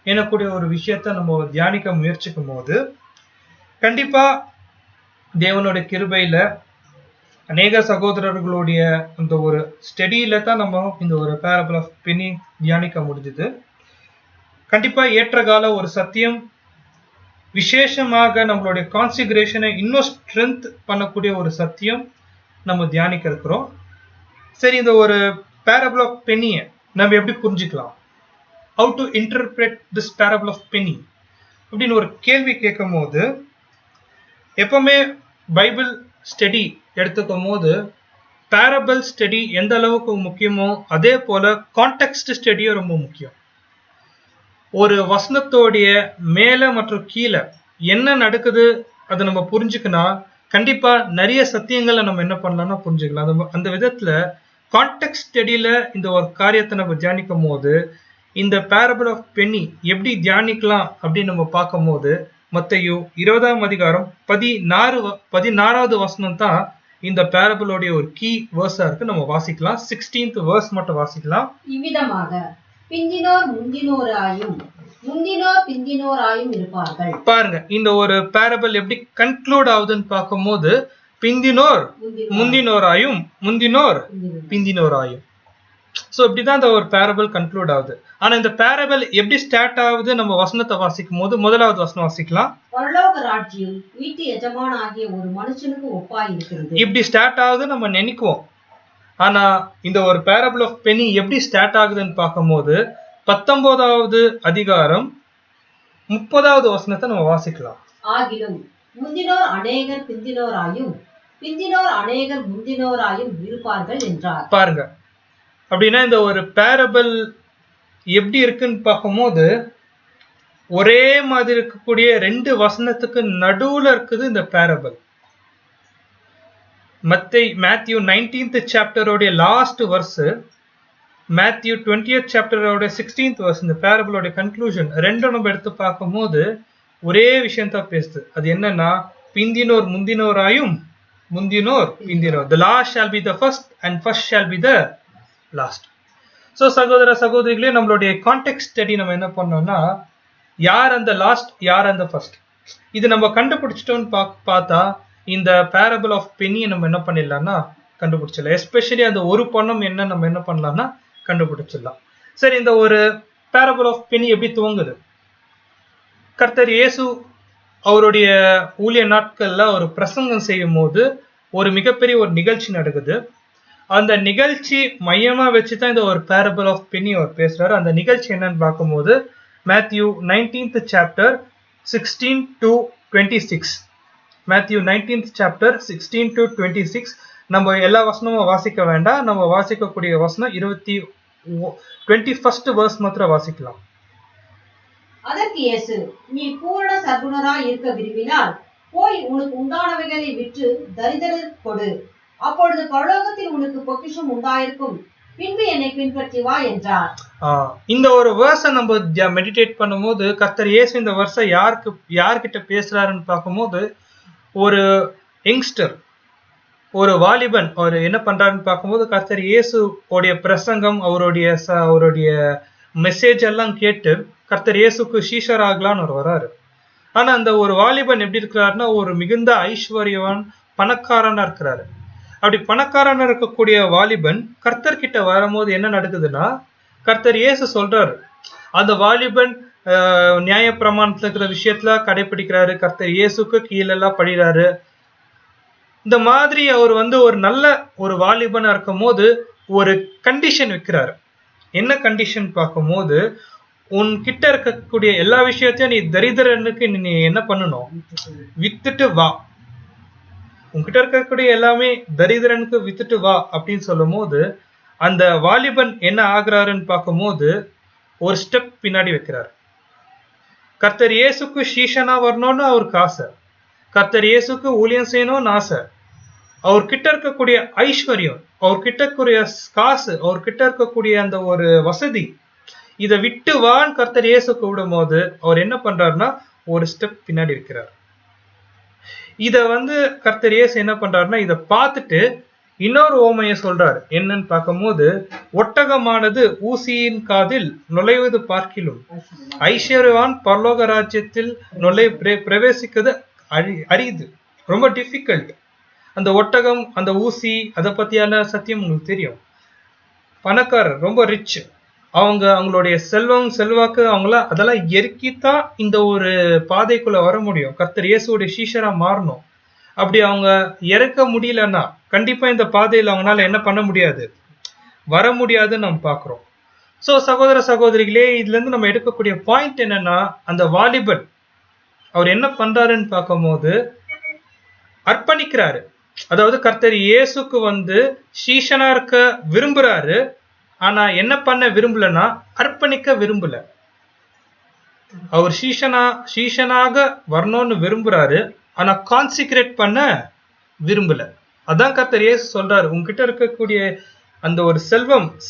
எனக்கூடிய ஒரு விஷயத்த நம்ம தியானிக்க முயற்சிக்கும் போது கண்டிப்பா தேவனுடைய கிருபையில அநேக சகோதரர்களுடைய அந்த ஒரு ஸ்டடியில தான் நம்ம இந்த ஒரு பேரபிள் ஆஃப் பென்னி தியானிக்க முடிஞ்சது. கண்டிப்பா ஏற்ற கால ஒரு சத்தியம், விசேஷமாக நம்மளுடைய கான்சிகரேஷனை இன்னும் ஸ்ட்ரென்த் பண்ணக்கூடிய ஒரு சத்தியம் நம்ம தியானிக்க இருக்கிறோம். சரி, இந்த ஒரு பேரபிள் ஆஃப் பென்னியை நம்ம எப்படி புரிஞ்சுக்கலாம், how to interpret this parable of penny அப்படின்னு ஒரு கேள்வி கேட்கும் போது எப்பவுமே பைபிள் ஸ்டடி எடுத்துக்கும் போது பேரபிள் ஸ்டடி எந்த அளவுக்கு முக்கியமோ அதே போல கான்டெக்ஸ்ட் ஸ்டடியும் ரொம்ப முக்கியம். ஒரு வசனத்தோடைய மேல மற்றும் கீழே என்ன நடக்குது அதை நம்ம புரிஞ்சுக்கணும். கண்டிப்பா நிறைய சத்தியங்களை நம்ம என்ன பண்ணலாம்னா புரிஞ்சுக்கலாம். அந்த விதத்துல கான்டெக்ஸ்ட் ஸ்டடியில இந்த ஒரு காரியத்தை நம்ம தியானிக்கும் போது இந்த பேரபிள் ஆஃப் பென்னி எப்படி தியானிக்கலாம் அப்படின்னு நம்ம பார்க்கும் போது மத்தேயு 20ஆம் அதிகாரம் 16வது வசனம் தான் இந்த பேரபிளோடைய ஒரு கீ வேர்ஸா இருக்கு. நம்ம வாசிக்கலாம். 16th verse மட்டும் வாசிக்கலாம். இவ்விதமாக பிந்தினோர் முந்தினோராயும் முந்தினோர் பிந்தினோராயும் இருப்பார்கள். பாருங்க, இந்த ஒரு பேரபிள் எப்படி கன்க்ளூட் ஆகுதுன்னு பார்க்கும்போது பிந்தினோர் முந்தினோராயும் முந்தினோர் பிந்தினோராயும். சோ இப்படிதான் இந்த ஒரு பேரபிள் கன்க்ளூட் ஆகுது. ஆனா இந்த பேரபிள் எப்படி ஸ்டார்ட் ஆகுது? நம்ம வசனத்தை வாசிக்கும் போது முதலாவது வசனம் வாசிக்கலாம். பரலோக ராஜ்யம் வீட்டு எஜமான ஆகிய ஒரு மனுஷனுக்கு ஒப்பாய் இருக்கிறது. இப்படி ஸ்டார்ட் ஆகுது நம்ம நினைக்குவோம். ஆனா இந்த ஒரு பேரபிள் ஆஃப் பெனி எப்படி ஸ்டார்ட் ஆகுதுன்னு பார்க்கும்போது 19வது அதிகாரம் 30வது வசனத்தை நம்ம வாசிக்கலாம். ஆகிலும் முந்தினோர் அநேகர் பிந்தினோராயும் பிந்தினோர் அநேகர் முந்தினோராயும் இருப்பார்கள் என்றார். பாருங்க, அப்படின்னா இந்த ஒரு பேரபிள் எப்படி இருக்குன்னு பார்க்கும்போது ஒரே மாதிரி இருக்கக்கூடிய 2 வசனத்துக்கு நடுவுல இருக்குது இந்த பேரபிள். மேத்யூ 19th சாப்டரோட லாஸ்ட் வர்ஸ், மேத்யூ 20th சாப்டரோட 16th வர்ஸ், இந்த பேரபிளோட கன்க்ளூஷன் ரெண்டும் நம்ம எடுத்து பார்க்கும்போது ஒரே விஷயம் தான் பேசுது. அது என்னன்னா, பிந்தினோர் முந்தினோராயும் முந்தினோர் பிந்தினோர். The last shall be the first and first shall be the last. So சகோதர சகோதரிகளே, நம்மளுடைய கான்டெக்ட் ஸ்டடி நம்ம என்ன பண்ணோம்னா, யார் அந்த லாஸ்ட், யார் அந்த ஃபர்ஸ்ட், இது நம்ம கண்டுபிடிச்சிட்டோம்னு பார்த்தா இந்த பேரபிள் ஆஃப் பெனியை நம்ம என்ன பண்ணிடலாம்னா கண்டுபிடிச்சிடலாம். எஸ்பெஷலி அந்த ஒரு பணம் என்ன நம்ம என்ன பண்ணலாம்னா கண்டுபிடிச்சிடலாம். சரி, இந்த ஒரு பேரபிள் ஆஃப் பெனி எப்படி துவங்குது? கர்த்தர் இயேசு அவருடைய ஊழிய நாட்கள்ல ஒரு பிரசங்கம் செய்யும் போது ஒரு மிகப்பெரிய ஒரு நிகழ்ச்சி நடக்குது. அந்த நிகழ்ச்சி மையமா வச்சுதான் இந்த ஒரு பேரபிள் ஆஃப் பெனி அவர் பேசுறாரு. அந்த நிகழ்ச்சி என்னன்னு பார்க்கும்போது Matthew 19th chapter 16 to 26. Matthew 19th chapter 16 to 26. நம்ம எல்லா வசனமும் வாசிக்க வேண்டாம். நம்ம வாசிக்கக்கூடிய வசனம் 21st verse மாத்திரம் வாசிக்கலாம். அதற்கு இயேசு, நீ பூரண சர்க்குணராய் இருக்க விரும்பினால் போய் உனக்கு உண்டானவைகளை விற்று தரித்திரர் கொடு, அப்பொழுது பரலோகத்தில் உனக்கு பொக்கிஷம் உண்டாயிருக்கும், பின்பு என்னை பின்பற்றி வா என்றார். இந்த ஒரு வேர்ஸை நம்ம மெடிடேட் பண்ணும்போது கர்த்தர் இயேசு இந்த வேர்ஸை யார்கிட்ட பேசுறாருன்னு பார்க்கும்போது ஒரு யங்ஸ்டர், ஒரு வாலிபன் அவர் என்ன பண்றாருன்னு பார்க்கும்போது கர்த்தர் இயேசு உடைய பிரசங்கம், அவருடைய மெசேஜ் எல்லாம் கேட்டு கர்த்தர் இயேசுக்கு சீஷர் ஆகலான்னு அவர் வராரு. ஆனா அந்த ஒரு வாலிபன் எப்படி இருக்கிறாருன்னா ஒரு மிகுந்த ஐஸ்வர்யவான் பணக்காரனா இருக்கிறாரு. அப்படி பணக்காரனா இருக்கக்கூடிய வாலிபன் கர்த்தர் கிட்ட வரும்போது என்ன நடக்குதுன்னா, கர்த்தர் இயேசு சொல்றாரு, அந்த வாலிபன் நியாய பிரமாணத்துல இருக்கிற விஷயத்துல கடைபிடிக்கிறாரு, கர்த்தர் இயேசுக்கு கீழெல்லாம் படிக்கிறாரு. இந்த மாதிரி அவர் ஒரு நல்ல ஒரு வாலிபனா இருக்கும் போது ஒரு கண்டிஷன் வைக்கிறாரு. என்ன கண்டிஷன் பார்க்கும்போது, உன்கிட்ட இருக்கக்கூடிய எல்லா விஷயத்தையும் நீ தரித்திரனுக்கு நீ என்ன பண்ணணும், வித்துட்டு வா. உன்கிட்ட இருக்கக்கூடிய எல்லாமே தரித்திரனுக்கு வித்துட்டு வா அப்படின்னு சொல்லும் போது அந்த வாலிபன் என்ன ஆகுறாருன்னு பார்க்கும்போது ஒரு ஸ்டெப் பின்னாடி வைக்கிறார். கர்த்தர் இயேசுக்கு சீஷனா வரணும்னு அவருக்கு ஆசை, கர்த்தர் இயேசுக்கு ஊழியம் செய்யணும்னு ஆசை. அவர்கிட்ட இருக்கக்கூடிய ஐஸ்வர்யம், அவர்கிட்ட இருக்கக்கூடிய காசு, அவர்கிட்ட இருக்கக்கூடிய அந்த ஒரு வசதி, இதை விட்டு வான்னு கர்த்தர் இயேசுக்கு விடும் போது அவர் என்ன பண்றாருன்னா ஒரு ஸ்டெப் பின்னாடி இருக்கிறார். இத கர்த்தர் இயேசு என்ன பண்றாருன்னா இதை பார்த்துட்டு இன்னொரு ஓமைய சொல்றாரு. என்னன்னு பார்க்கும்போது, ஒட்டகமானது ஊசியின் காதில் நுழைவது பார்க்கிலும் ஐஸ்வர்யவான் பரலோக ராஜ்யத்தில் பிரவேசிக்கிறது அரிது, ரொம்ப டிஃபிகல்ட். அந்த ஒட்டகம், அந்த ஊசி, அதை பத்தியான சத்தியம் உங்களுக்கு தெரியும். பணக்காரர், ரொம்ப ரிச், அவங்களுடைய செல்வம் செல்வாக்கு அதெல்லாம் எரிக்கித்தான் இந்த ஒரு பாதைக்குள்ள வர முடியும், கர்த்தர் இயேசுடைய சீஷரா மாறணும். அப்படி அவங்க இறக்க முடியலன்னா கண்டிப்பா இந்த பாதையில அவங்களால என்ன பண்ண முடியாது, வர முடியாதுன்னு நம்ம பாக்குறோம். சோ சகோதர சகோதரிகளே, இதுல இருந்து நம்ம எடுக்கக்கூடிய பாயிண்ட் என்னன்னா, அந்த வாலிபன் அவர் என்ன பண்றாருன்னு பார்க்கும்போது அர்ப்பணிக்கிறாரு. அதாவது கர்த்தர் இயேசுக்கு சீஷனா இருக்க விரும்புறாரு. ஆனா என்ன பண்ண விரும்பலன்னா அர்ப்பணிக்க விரும்பல. அவர் சீஷனாக வரணும்னு விரும்புறாரு, ஆனா கான்சிக்ரேட் பண்ண விரும்பல. அதான் கர்த்தர் இயேசு சொல்றாரு, உங்ககிட்ட இருக்கக்கூடிய அந்த ஒரு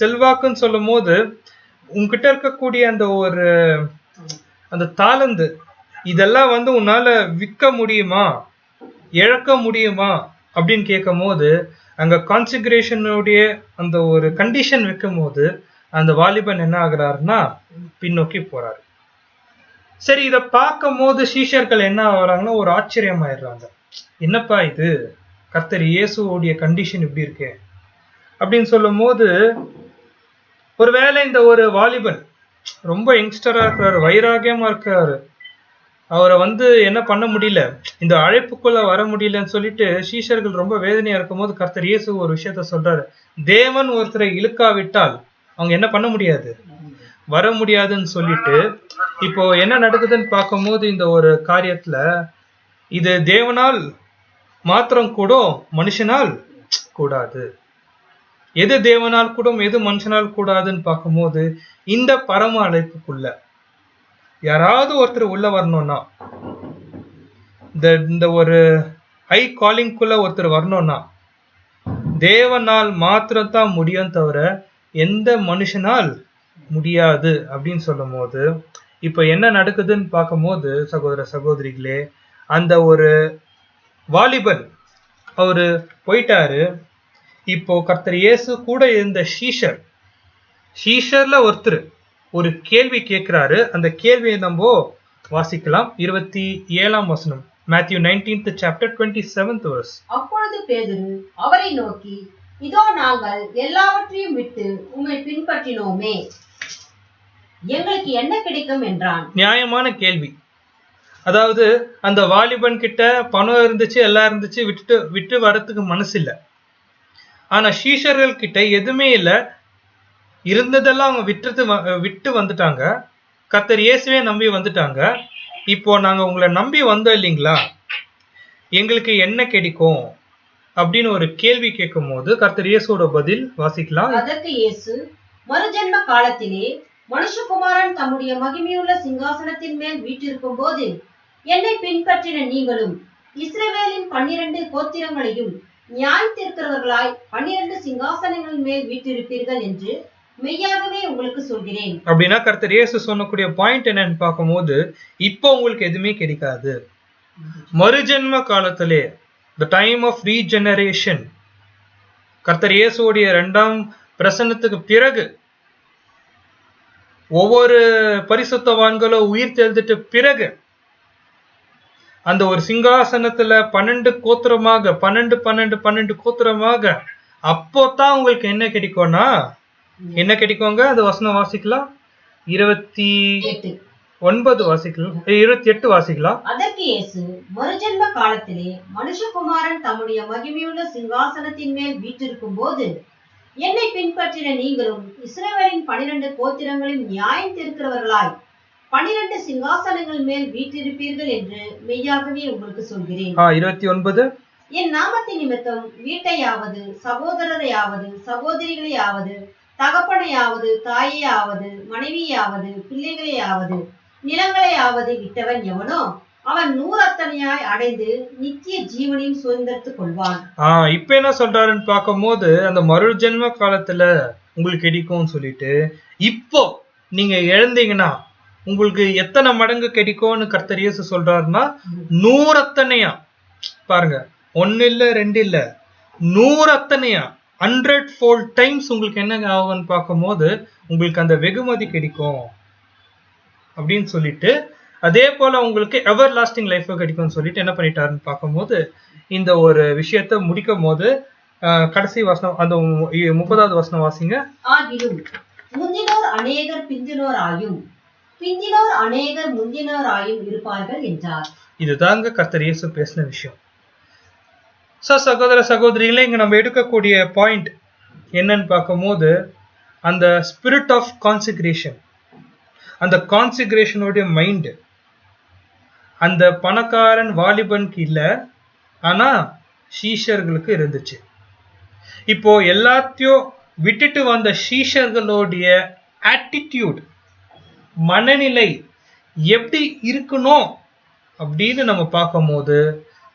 செல்வாக்குன்னு சொல்லும் போது உங்ககிட்ட இருக்கக்கூடிய அந்த தாளந்து இதெல்லாம் உன்னால விற்க முடியுமா, இழக்க முடியுமா அப்படின்னு கேட்கும் போது அங்க கான்சிக்ரேஷனுடைய அந்த ஒரு கண்டிஷன் வைக்கும் போது அந்த வாலிபன் என்ன ஆகுறாருன்னா பின்னோக்கி போறாரு. சரி, இத பார்க்கும் போது சீஷர்கள் என்ன ஆகுறாங்கன்னா ஒரு ஆச்சரியம் ஆயிடுறாங்க. என்னப்பா இது, கர்த்தர் இயேசுடைய கண்டிஷன் இப்படி இருக்கே அப்படின்னு சொல்லும் போது ஒருவேளை இந்த ஒரு வாலிபன் ரொம்ப யங்ஸ்டரா இருக்கிறாரு, வைராகியமா இருக்கிறாரு, அவரை என்ன பண்ண முடியல, இந்த அழைப்புக்குள்ள வர முடியலன்னு சொல்லிட்டு சீஷர்கள் ரொம்ப வேதனையா இருக்கும் போது கர்த்தர் இயேசு ஒரு விஷயத்த சொல்றாரு. தேவன் ஒருத்தரை இழுக்காவிட்டால் அவங்க என்ன பண்ண முடியாது, வர முடியாதுன்னு சொல்லிட்டு, இப்போ என்ன நடக்குதுன்னு பார்க்கும்போது இந்த ஒரு காரியத்துல இது தேவனால் மாத்திரம் கூட, மனுஷனால் கூடாது. எது தேவனால் கூடும், எது மனுஷனால் கூடாதுன்னு பார்க்கும்போது இந்த பரம அழைப்புக்குள்ள யாராவது ஒருத்தர் உள்ள வரணும்னா, இந்த ஒரு ஹை காலிங்குள்ள ஒருத்தர் வரணும்னா தேவனால் மாத்திரம் தான் முடியும், தவிர எந்த மனுஷனால் முடியாது அப்படின்னு சொல்லும் போது இப்ப என்ன நடக்குதுன்னு பார்க்கும்போது சகோதர சகோதரிகளே, அந்த ஒரு வாலிபன் அவரு போயிட்டாரு. இப்போ கர்த்தர் இயேசு கூட இருந்த ஷீஷர்ல ஒருத்தர் ஒரு கேள்வி கேட்கிறாரு. அந்த கேள்வியை நம்ம வாசிக்கலாம். 27ஆம் வசனம், Matthew 19th chapter 27th verse. அப்பொழுது பேதுரு அவரை நோக்கி, இதோ நாங்கள் எல்லாவற்றையும் விட்டு உம்மை பின்பற்றினோமே, எங்களுக்கு என்ன கிடைக்கும் என்றான். நியாயமான கேள்வி. அதாவது அந்த வாலிபன் கிட்ட பணம் இருந்துச்சு, எல்லாம் இருந்துச்சு, விட்டு வரத்துக்கு மனசு இல்லை. ஆனா சீஷர்கள் கிட்ட எதுவுமே இல்லை, இருந்ததெல்லாம் அவங்க விட்டு வந்துட்டாங்க. கர்த்தர் இயேசுவே நம்பி வந்துட்டாங்க. இப்போ நாங்க உங்களை நம்பி வந்தோம் இல்லைங்களா, எங்களுக்கு என்ன கிடைக்கும் அப்படின்னு ஒரு கேள்வி கேட்கும் போது கர்த்தர் இயேசுவோட பதில் வாசிக்கலாம். அதற்கு இயேசு, மறுஜென்ம காலத்திலே மனுஷகுமாரன் தம்முடைய மகிமையுள்ள சிங்காசனத்தின் மேல் வீற்றிருக்கும் போது என்னை பின்பற்றின நீங்களும் இஸ்ரவேலின் 12 கோத்திரங்களையும் நியாயத்திருக்கிறவர்களாய் 12 சிங்காசனங்களின் மேல் வீற்றிருப்பீர்கள் என்று மெய்யாகவே உங்களுக்கு சொல்கிறேன். அப்படின்னா கர்த்தர் இயேசு சொன்னக்கூடிய பாயிண்ட் என்னன்னு பார்க்கும்போது, இப்போ உங்களுக்கு எதுவுமே கிடைக்காது. மறுஜென்ம காலத்திலே, the time of regeneration, கர்த்தர் இயேசுடைய 2ஆம் பிரசன்னத்துக்கு பிறகு ஒவ்வொரு பரிசுத்தவான்களும் உயிர் தெழுந்துட்டு பிறகு அந்த ஒரு சிங்காசனத்துல 12 கோத்திரமாக 12 கோத்திரமாக அப்போதான் உங்களுக்கு என்ன கிடைக்கும்னா, என்ன கிடைக்குங்க? அது வசனம் வாசிக்கலாம். 28 வாசிக்கலாம், 28 வாசிக்கலாம். அதற்கு இயேசு, மறுஜென்ம காலத்திலே மனுஷகுமாரன் தம்முடைய மகிமையுள்ள சிங்காசனத்தின் மேல் வீற்றிருக்கும் போது என்னை பின்பற்றின நீங்களும் இஸ்ரவேலின் 12 கோத்திரங்களின் நியாயம் தீர்க்கிறவர்களாய் 12 சிங்காசனங்கள் மேல் வீற்றிருப்பீர்கள் என்று மெய்யாகவே உங்களுக்கு சொல்கிறேன். 29 என் நாமத்தின் நிமித்தம் வீட்டையாவது சகோதரரையாவது சகோதரிகளையாவது தகப்பனையாவது தாயையாவது மனைவியாவது பிள்ளைகளையாவது நிலங்களையாவது விட்டவன் எவனோ அவன் 100 அத்தனையாய் அடைந்து நித்திய ஜீவனையும் சுதந்திரத்துக் கொள்வான். இப்ப என்ன சொல்றாருன்னு பார்க்கும் போது, அந்த மறு ஜென்ம காலத்துல உங்களுக்கு கிடைக்கும்னு சொல்லிட்டு, இப்போ நீங்க இழந்தீங்கன்னா உங்களுக்கு எத்தனை மடங்கு கிடைக்கும்னு கர்த்தர் இயேசு சொல்றாருன்னா 100 அத்தனையா. பாருங்க, 1 இல்ல 2 இல்ல, 100 அத்தனையா, 100-fold டைம்ஸ் உங்களுக்கு என்ன ஆகும்னு பார்க்கும் போது உங்களுக்கு அந்த வெகுமதி கிடைக்கும் அப்படின்னு சொல்லிட்டு, அதே போல உங்களுக்கு எவர் லாஸ்டிங் லைஃப் கிடைக்கும்னு சொல்லிட்டு என்ன பண்ணிட்டாருன்னு பார்க்கும்போது இந்த ஒரு விஷயத்த முடிக்கும் போது கடைசி வசனம், அந்த 30வது வசனம் வாசிங்க. ஆகிலும் முந்தினோர் அநேகர் பிந்தினோராயும் பிந்தினோர் அநேகர் முந்தினோராயும் இருப்பார்கள் என்றார். இதுதாங்க கர்த்தர் இயேசு பேசின விஷயம். சகோதர சகோதரிகளே, இங்க நம்ம எடுக்கக்கூடிய பாயிண்ட் என்னன்னு பார்க்கும்போது, அந்த ஸ்பிரிட் ஆஃப் கான்சிக்ரேஷன், அந்த கான்சிக்ரேஷனுடைய மைண்ட் அந்த பணக்காரன் வாலிபனுக்கு இல்ல, ஆனா சீஷர்களுக்கு இருந்துச்சு. இப்போ எல்லாத்தையும் விட்டுட்டு வந்த சீஷர்களுடைய ஆட்டிடியூட், மனநிலை எப்படி இருக்கணும் அப்படின்னு நம்ம பார்க்கும்போது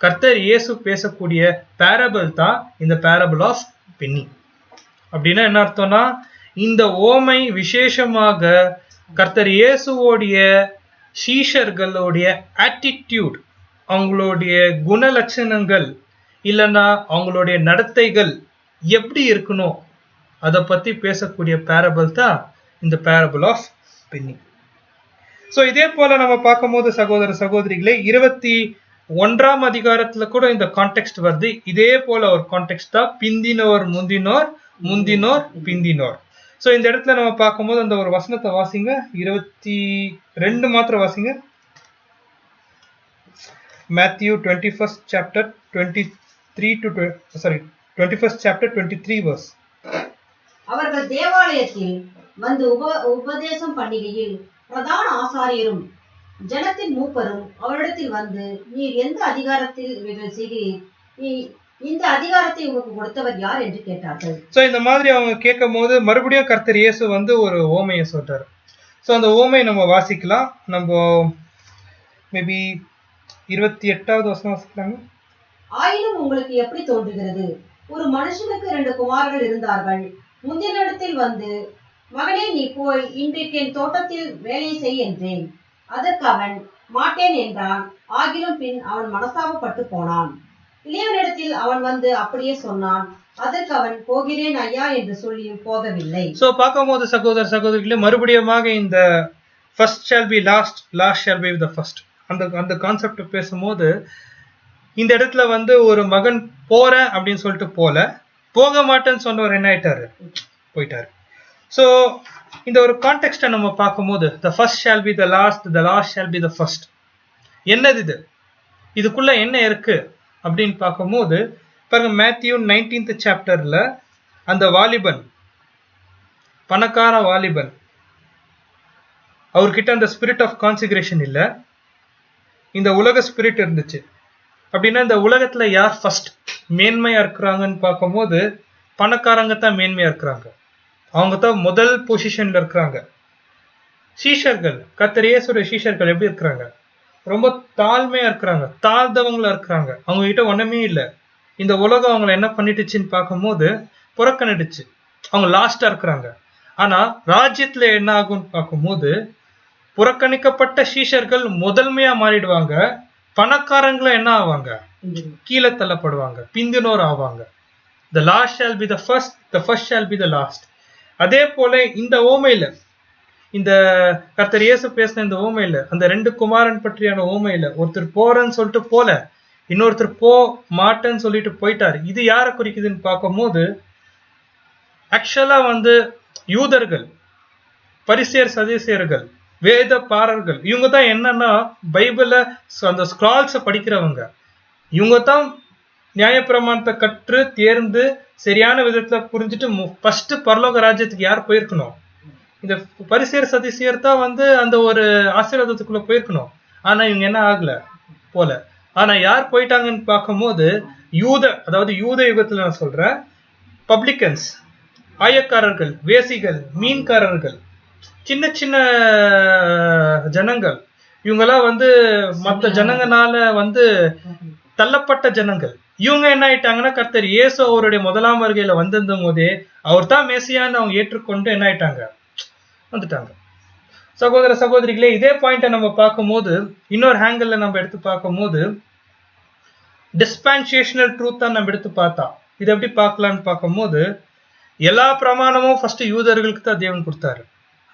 கர்த்தர் இயேசு பேசக்கூடிய பேரபிள் தான் இந்த பேரபிள் ஆஃப் பென்னி. அப்படின்னா என்ன அர்த்தம்னா, இந்த ஓமை விசேஷமாக கர்த்தர் இயேசுவோடைய சீஷர்களுடைய ஆட்டிடியூட், அவங்களுடைய குணலட்சணங்கள் இல்லைன்னா அவங்களுடைய நடத்தைகள் எப்படி இருக்கணும் அதை பத்தி பேசக்கூடிய பேரபிள் தான் இந்த பேரபிள் ஆஃப் பென்னி. ஸோ இதே போல நம்ம பார்க்கும்போது சகோதர சகோதரிகளே, 21ஆம் அதிகாரத்துல கூட இந்த கான்டெக்ஸ்ட் வருது. இதே போல ஒரு கான்டெக்ஸ்ட் தான் பிந்தினோர் முந்தினோர், முந்தினோர் பிந்தினோர். சோ இந்த இடத்துல நம்ம பார்க்கும்போது அந்த ஒரு வசனத்தை வாசிங்க, 22 மாத்திரம் வாசிங்க. Matthew 21st chapter 23 to 21st chapter 23 verse. அவர்கள் தேவாலயத்தில் வந்து உபதேசம் பண்ணுகையில் பிரதான ஆசாரியரும் ஜனத்தின் மூப்பரும் அவரிடத்தில் வந்து, நீர் எந்த அதிகாரத்தில் இவைகள் செய்கிறீர்? இந்த அதிகாரத்தை உங்களுக்கு கொடுத்தவர் யார் என்று கேட்டார்கள். சோ இந்த மாதிரி அவங்க கேட்கும் போது மறுபடியும் கர்த்தர் இயேசு வந்து ஒரு ஓமையை சொல்றாரு. சோ அந்த ஓமையை நம்ம வாசிக்கலாம். நம்ம மேபி 28வது வசனம் வாசிக்கலாங்க. ஆயினும் உங்களுக்கு எப்படி தோன்றுகிறது? ஒரு மனுஷனுக்கு 2 குமாரர்கள் இருந்தார்கள். முந்தினிடத்தில் வந்து, மகனே, நீ போய் இன்றைக்கு என் தோட்டத்தில் வேலை செய் என்றேன். அதற்கு அவன் மாட்டேன் என்றான். ஆகிலும் பின் அவன் மனஸ்தாபப்பட்டு போனான். இளையவனிடத்தில் அவன் வந்து அப்படியே சொன்னான். அதற்கு அவன், போகிறேன் ஐயா என்று சொல்லியும் போகவில்லை. சோ பார்க்கும்போது சகோதர சகோதரிகளே, மறுபடியுமாக இந்த first shall be last, last shall be the first அந்த கான்செப்ட் பேசும்போது, இந்த இடத்துல வந்து ஒரு மகன் போறேன் அப்படின்னு சொல்லிட்டு போக மாட்டேன்னு சொன்னவர் என்ன ஆயிட்டாரு? போயிட்டாரு. சோ இந்த ஒரு கான்டெக்ஸ்ட நம்ம பார்க்கும்போது, the first shall be the last, the last shall be the first. என்னது இது? இதுக்குள்ள என்ன இருக்கு அப்படின்னு பார்க்கும்போது பாருங்க, மேத்யூ 19th சாப்டர்ல அந்த வாலிபன், பணக்கார வாலிபன், அவர்கிட்ட அந்த ஸ்பிரிட் ஆஃப் கான்சிகரேஷன் இல்ல, இந்த உலக ஸ்பிரிட் இருந்துச்சு. அப்படின்னா இந்த உலகத்துல யார் ஃபர்ஸ்ட் மேன்மையா இருக்கிறாங்கன்னு பார்க்கும்போது பணக்காரங்க தான் மேன்மையா இருக்கிறாங்க. அவங்க தான் முதல் பொசிஷன்ல இருக்கிறாங்க. சீஷர்கள், கர்த்தர் இயேசுவோட சீஷர்கள் எப்படி இருக்கிறாங்க? ரொம்ப தாழ்மையா இருக்கிறாங்க, தாழ்ந்தவங்களா இருக்கிறாங்க. அவங்க கிட்ட ஒண்ணுமே இல்லை. இந்த உலகம் அவங்களை என்ன பண்ணிட்டுச்சுன்னு பார்க்கும்போது புறக்கணிடுச்சு. அவங்க லாஸ்டா இருக்கிறாங்க. ஆனா ராஜ்யத்துல என்ன ஆகும்னு பார்க்கும்போது புறக்கணிக்கப்பட்ட சீஷர்கள் முதன்மையா மாறிடுவாங்க. பணக்காரங்களும் என்ன ஆவாங்க? கீழே தள்ளப்படுவாங்க, பிந்தினோர் ஆவாங்க. The last shall be the first, the first shall be the last. அதே போல இந்த ஓமையில, இந்த கர்த்தர் இயேசு பேசின இந்த ஓமையில, அந்த 2 குமாரன் பற்றியான ஓமையில, ஒருத்தர் போறேன்னு சொல்லிட்டு போல, இன்னொருத்தர் போ மாட்டேன்னு சொல்லிட்டு போயிட்டாரு. இது யாரை குறிக்குதுன்னு பார்க்கும்போது ஆக்சுவலா வந்து யூதர்கள், பரிசேயர் சதுசேயர்கள், வேத பாரர்கள், இவங்க தான் என்னன்னா பைபிள அந்த ஸ்கிரால்ஸ படிக்கிறவங்க. இவங்க தான் நியாயப்பிரமாணத்தை கற்று தேர்ந்து சரியான விதத்துல புரிஞ்சுட்டு ஃபர்ஸ்ட் பரலோக ராஜ்யத்துக்கு யார் போயிருக்கணும்? இந்த பரிசேயர் சதுசேயர் தான் வந்து அந்த ஒரு ஆசீர்வாதத்துக்குள்ள போயிருக்கணும். ஆனா இவங்க என்ன ஆகல, போல. ஆனா யார் போயிட்டாங்கன்னு பார்க்கும்போது அதாவது யூத யுகத்துல நான் சொல்றேன், பப்ளிகன்ஸ், ஆயக்காரர்கள், வேசிகள், மீன்காரர்கள், சின்ன சின்ன ஜனங்கள், இவங்கெல்லாம் வந்து மற்ற ஜனங்கனால வந்து தள்ளப்பட்ட ஜனங்கள். இவங்க என்ன ஆயிட்டாங்கன்னா கர்த்தர் இயேசு அவருடைய முதலாம் வருகையில வந்திருந்த போதே அவர் தான் மேசியான்னு அவங்க ஏற்றுக்கொண்டு என்ன ஆயிட்டாங்க? வந்துட்டாங்க. சகோதர சகோதரிகளே, இதே பாயிண்ட நம்ம பார்க்கும்போது இன்னொரு ஹேங்கிள் நம்ம எடுத்து பார்க்கும்போது டிஸ்பென்சேஷனல் ட்ரூத் தான் நம்ம எடுத்து பார்த்தா இதை எப்படி பார்க்கலாம்னு பார்க்கும்போது, எல்லா பிரமாணமும் ஃபர்ஸ்ட் யூதர்களுக்கு தான் தேவன் கொடுத்தாரு.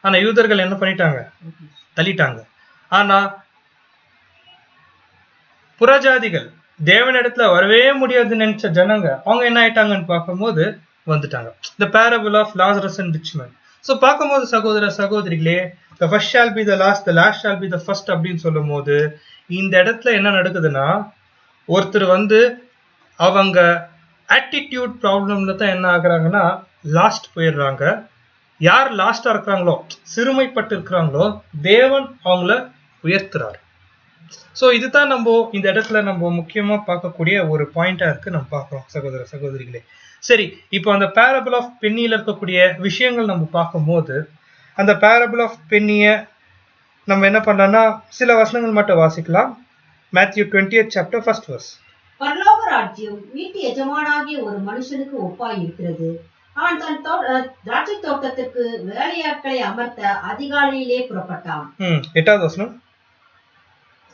ஆனா யூதர்கள் என்ன பண்ணிட்டாங்க? தள்ளிட்டாங்க. ஆனா புறஜாதிகள், தேவனிடத்துல வரவே முடியாதுன்னு நினைச்ச ஜனங்க, அவங்க என்ன ஆயிட்டாங்கன்னு பார்க்கும்போது வந்துட்டாங்க. The parable of Lazarus and rich man. So பார்க்கும்போது சகோதர சகோதரிகளே, the first shall be the last, the last shall be the first அப்படின்னு சொல்லும் போது இந்த இடத்துல என்ன நடக்குதுன்னா, ஒருத்தர் வந்து அவங்க ஆட்டிடியூட் ப்ராப்ளம்ல தான் என்ன ஆகுறாங்கன்னா லாஸ்ட் போயிடுறாங்க. யார் லாஸ்டா இருக்கிறாங்களோ, சிறுமைப்பட்டு இருக்கிறாங்களோ, தேவன் அவங்கள உயர்த்துறாரு. ஸோ இதுதான் நம்ம இந்த இடத்துல நம்ம முக்கியமா பார்க்கக்கூடிய ஒரு பாயிண்டா இருக்கு, நம்ம பார்க்கிறோம் சகோதர சகோதரிகளே. சரி, இப்போ அந்த பேரபிள் ஆஃப் பென்னியில இருக்கக்கூடிய விஷயங்கள் நம்ம பார்க்கும்போது, அந்த பேரபிள் ஆஃப் பென்னிய நம்ம என்ன பண்ணலாம்னா சில வசனங்கள் மட்டும் வாசிக்கலாம். Matthew 20th chapter 1st verse. பரலோக ராஜ்யம் வீட்டு எஜமானாகிய ஒரு மனுஷனுக்கு ஒப்பாய் இருக்கிறது. அவன் தன் திராட்சை தோட்டத்திற்கு வேலையாட்களை அமர்த்த அதிகாலையிலே புறப்பட்டான். 8வது வசனம்.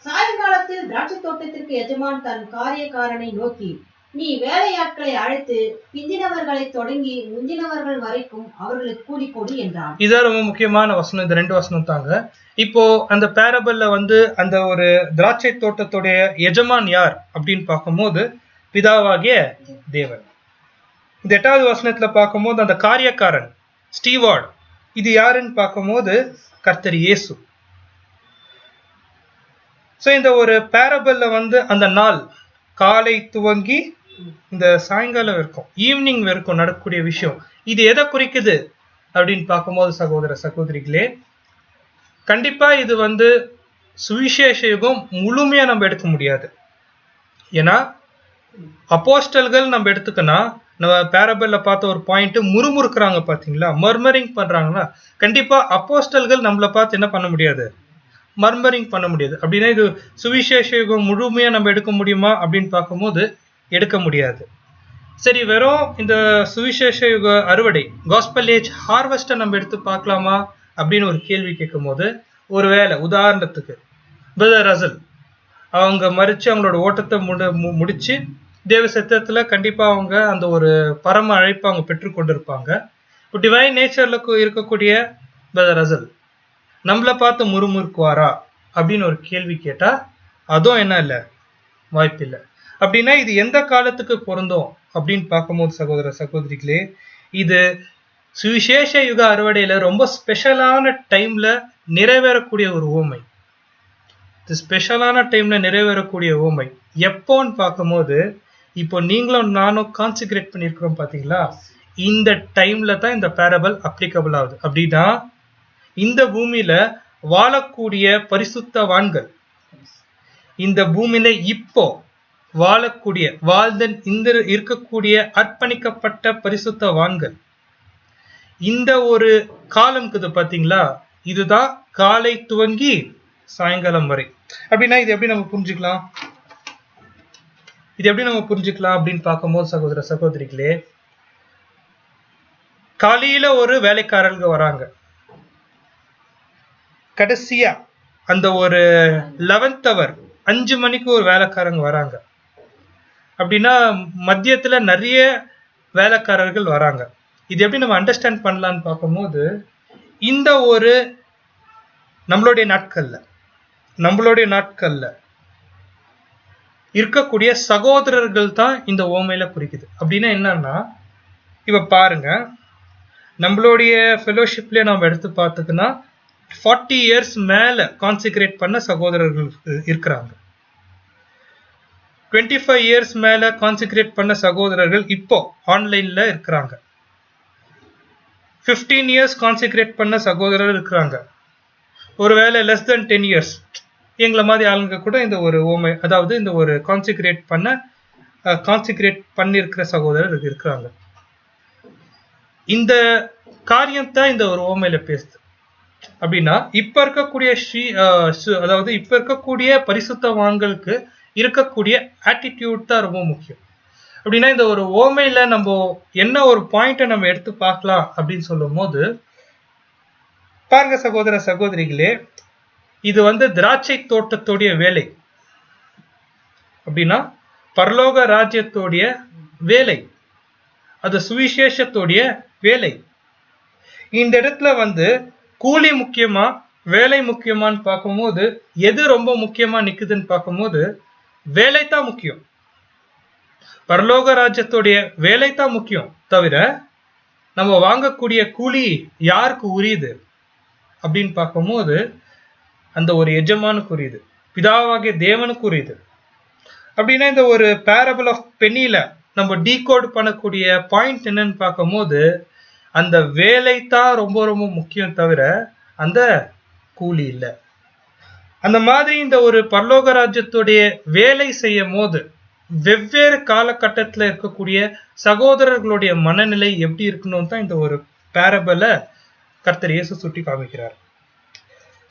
சாயங்காலத்தில் திராட்சை தோட்டத்திற்கு எஜமான் தன் காரியக்காரனை நோக்கி, நீ வேலையாட்களை அழைத்து பிந்தினவர்களை தொடங்கி முந்தினவர்கள் வரைக்கும் அவர்களுக்கு கூலி கொடு என்றான். இதான் ரொம்ப முக்கியமான வசனம். இந்த 2 வசனம் தாங்க. இப்போ அந்த பேரபிள்ல வந்து அந்த ஒரு திராட்சை தோட்டத்துடைய எஜமான் யார் அப்படின்னு பார்க்கும்போது பிதாவாகிய தேவன். இந்த 8வது வசனத்துல பார்க்கும்போது அந்த காரியக்காரன், ஸ்டீவார்ட், இது யாருன்னு பார்க்கும்போது கர்த்தர் இயேசு. சோ இந்த ஒரு பேரபிள்ல வந்து அந்த நாள் காலை துவங்கி இந்த சாயங்காலம் வரைக்கும், ஈவினிங் வரைக்கும் நடக்கக்கூடிய விஷயம், இது எதை குறிக்குது அப்படின்னு பார்க்கும்போது சகோதர சகோதரிகளே, கண்டிப்பா இது வந்து சுவிசேஷ யுகம் முழுமையா நம்ம எடுக்க முடியாது. ஏன்னா அப்போஸ்டல்கள் நம்ம எடுத்துக்கனா, நம்ம பேரபிள்ல பார்த்த ஒரு பாயிண்ட், முறுமுறுக்குறாங்க பாத்தீங்களா, மர்மரிங் பண்றாங்கன்னா, கண்டிப்பா அப்போஸ்டல்கள் நம்மளை பார்த்து என்ன பண்ண முடியாது, மர்மரிங் பண்ண முடியாது. அப்படின்னா இது சுவிசேஷ யுகம் முழுமையா நம்ம எடுக்க முடியுமா அப்படின்னு பார்க்கும்போது எடுக்க முடியாது. சரி, வெறும் இந்த சுவிசேஷ யுக அறுவடை, காஸ்பல் ஏஜ் ஹார்வெஸ்ட்டை நம்ம எடுத்து பார்க்கலாமா அப்படின்னு ஒரு கேள்வி கேட்கும் போது, ஒருவேளை உதாரணத்துக்கு பிரதர் ரசல் அவங்க மறிச்சு அவங்களோட ஓட்டத்தை முடிச்சு தேவ சத்தியத்துல கண்டிப்பா அவங்க அந்த ஒரு பரம அழைப்பை அவங்க பெற்றுக்கொண்டிருப்பாங்க. இப்போ டிவைன் நேச்சர்ல இருக்கக்கூடிய பிரதர் ரசல் நம்மளை பார்த்து முறுமுறுக்குவாரா அப்படின்னு ஒரு கேள்வி கேட்டா அதுவும் என்ன இல்லை, வாய்ப்பு இல்லை. அப்படின்னா இது எந்த காலத்துக்கு பொருந்தும் அப்படின்னு பார்க்கும்போது சகோதர சகோதரிகளே, இது சுவிசேஷ யுக அறுவடையில ரொம்ப ஸ்பெஷலான டைம்ல நிறைவேறக்கூடிய ஒரு ஊமை. இது ஸ்பெஷலான டைம்ல நிறைவேறக்கூடிய ஊமை எப்போன்னு பார்க்கும்போது, இப்போ நீங்களும் நானும் கான்சிக்ரேட் பண்ணியிருக்கிறோம் பாத்தீங்களா, இந்த டைம்ல தான் இந்த பேரபிள் அப்ளிகபிள் ஆகுது. அப்படின்னா இந்த பூமியில வாழக்கூடிய பரிசுத்தவான்கள், இந்த பூமியில இப்போ வாழக்கூடிய இந்த இருக்கக்கூடிய அர்ப்பணிக்கப்பட்ட பரிசுத்தவான்கள், இந்த ஒரு காலம் இருக்குது பாத்தீங்களா, இதுதான் காலை துவங்கி சாயங்காலம் வரை. அப்படின்னா இது எப்படி நம்ம புரிஞ்சுக்கலாம், அப்படின்னு பார்க்கும்போது சகோதர சகோதரிகளே, காலையில ஒரு வேலைக்காரர்கள் வராங்க, கடைசியா அந்த ஒரு 11th hour 5 மணிக்கு ஒரு வேலைக்காரங்க வராங்க. அப்படின்னா மத்தியத்துல நிறைய வேலைக்காரர்கள் வராங்க. இது எப்படி நம்ம அண்டர்ஸ்டாண்ட் பண்ணலான்னு பார்க்கும்போது, இந்த ஒரு நம்மளுடைய நாட்கள்ல இருக்கக்கூடிய சகோதரர்கள் தான் இந்த ஓமையில குறிக்குது. அப்படின்னா என்னன்னா, இப்ப பாருங்க, நம்மளுடைய ஃபெலோஷிப்ல நம்ம எடுத்து பார்த்துக்குன்னா 40 years மேல கான்சிக்ரேட் பண்ண சகோதரர்கள் இருக்கிறாங்க. 25 years மேல கான்சிக்ரேட் பண்ண சகோதரர்கள் இப்போ ஆன்லைன்ல இருக்கிறாங்க. 15 years கான்சிக்ரேட் பண்ண சகோதரர்கள் இருக்கிறாங்க. ஒருவேளை லெஸ் தென் 10 years எங்களை மாதிரி ஆளுங்க கூட இந்த ஒரு ஓமை, அதாவது இந்த ஒரு கான்சிக்ரேட் பண்ணிருக்கிற சகோதரர் இருக்கிறாங்க. இந்த காரியம் தான் இந்த ஒரு ஓமையில பேசுது. அப்படின்னா இப்ப இருக்கக்கூடிய அதாவது இப்ப இருக்கக்கூடிய பரிசுத்தவான்களுக்கு இருக்கக்கூடிய ஆட்டிடியூட் தான் ரொம்ப முக்கியம். அப்படின்னா இந்த ஒரு ஓமையில நம்ம என்ன ஒரு பாயிண்ட நம்ம எடுத்து பார்க்கலாம் அப்படின்னு சொல்லும் போது, பாருங்க சகோதர சகோதரிகளே, இது வந்து திராட்சை தோட்டத்துடைய வேலை. அப்படின்னா பரலோக ராஜ்யத்துடைய வேலை, அது சுவிசேஷத்துடைய வேலை. இந்த இடத்துல வந்து கூலி முக்கியமா வேலை முக்கியமான்னு பார்க்கும்போது, எது ரொம்ப முக்கியமா நிக்குதுன்னு பார்க்கும்போது வேலை தான் முக்கியம். பரலோக ராஜ்யத்துடைய வேலை தான் முக்கியம், தவிர நம்ம வாங்கக்கூடிய கூலி யாருக்கு உரியுது அப்படின்னு பார்க்கும்போது அந்த ஒரு எஜமானுக்கு உரியுது, பிதாவாகிய தேவனுக்கு உரியுது. அப்படின்னா இந்த ஒரு பேரபிள் ஆஃப் பென்னில நம்ம டீகோட் பண்ணக்கூடிய பாயிண்ட் என்னன்னு பார்க்கும்போது, அந்த வேலை தான் ரொம்ப ரொம்ப முக்கியம், தவிர அந்த கூலி இல்லை. அந்த மாதிரி இந்த ஒரு பரலோக ராஜ்யத்துடைய வேலை செய்யும் போது வெவ்வேறு காலகட்டத்தில் இருக்கக்கூடிய சகோதரர்களுடைய மனநிலை எப்படி இருக்கணும் தான் இந்த ஒரு பேரபிளை கர்த்தர் இயேசு சுட்டி காமிக்கிறார்.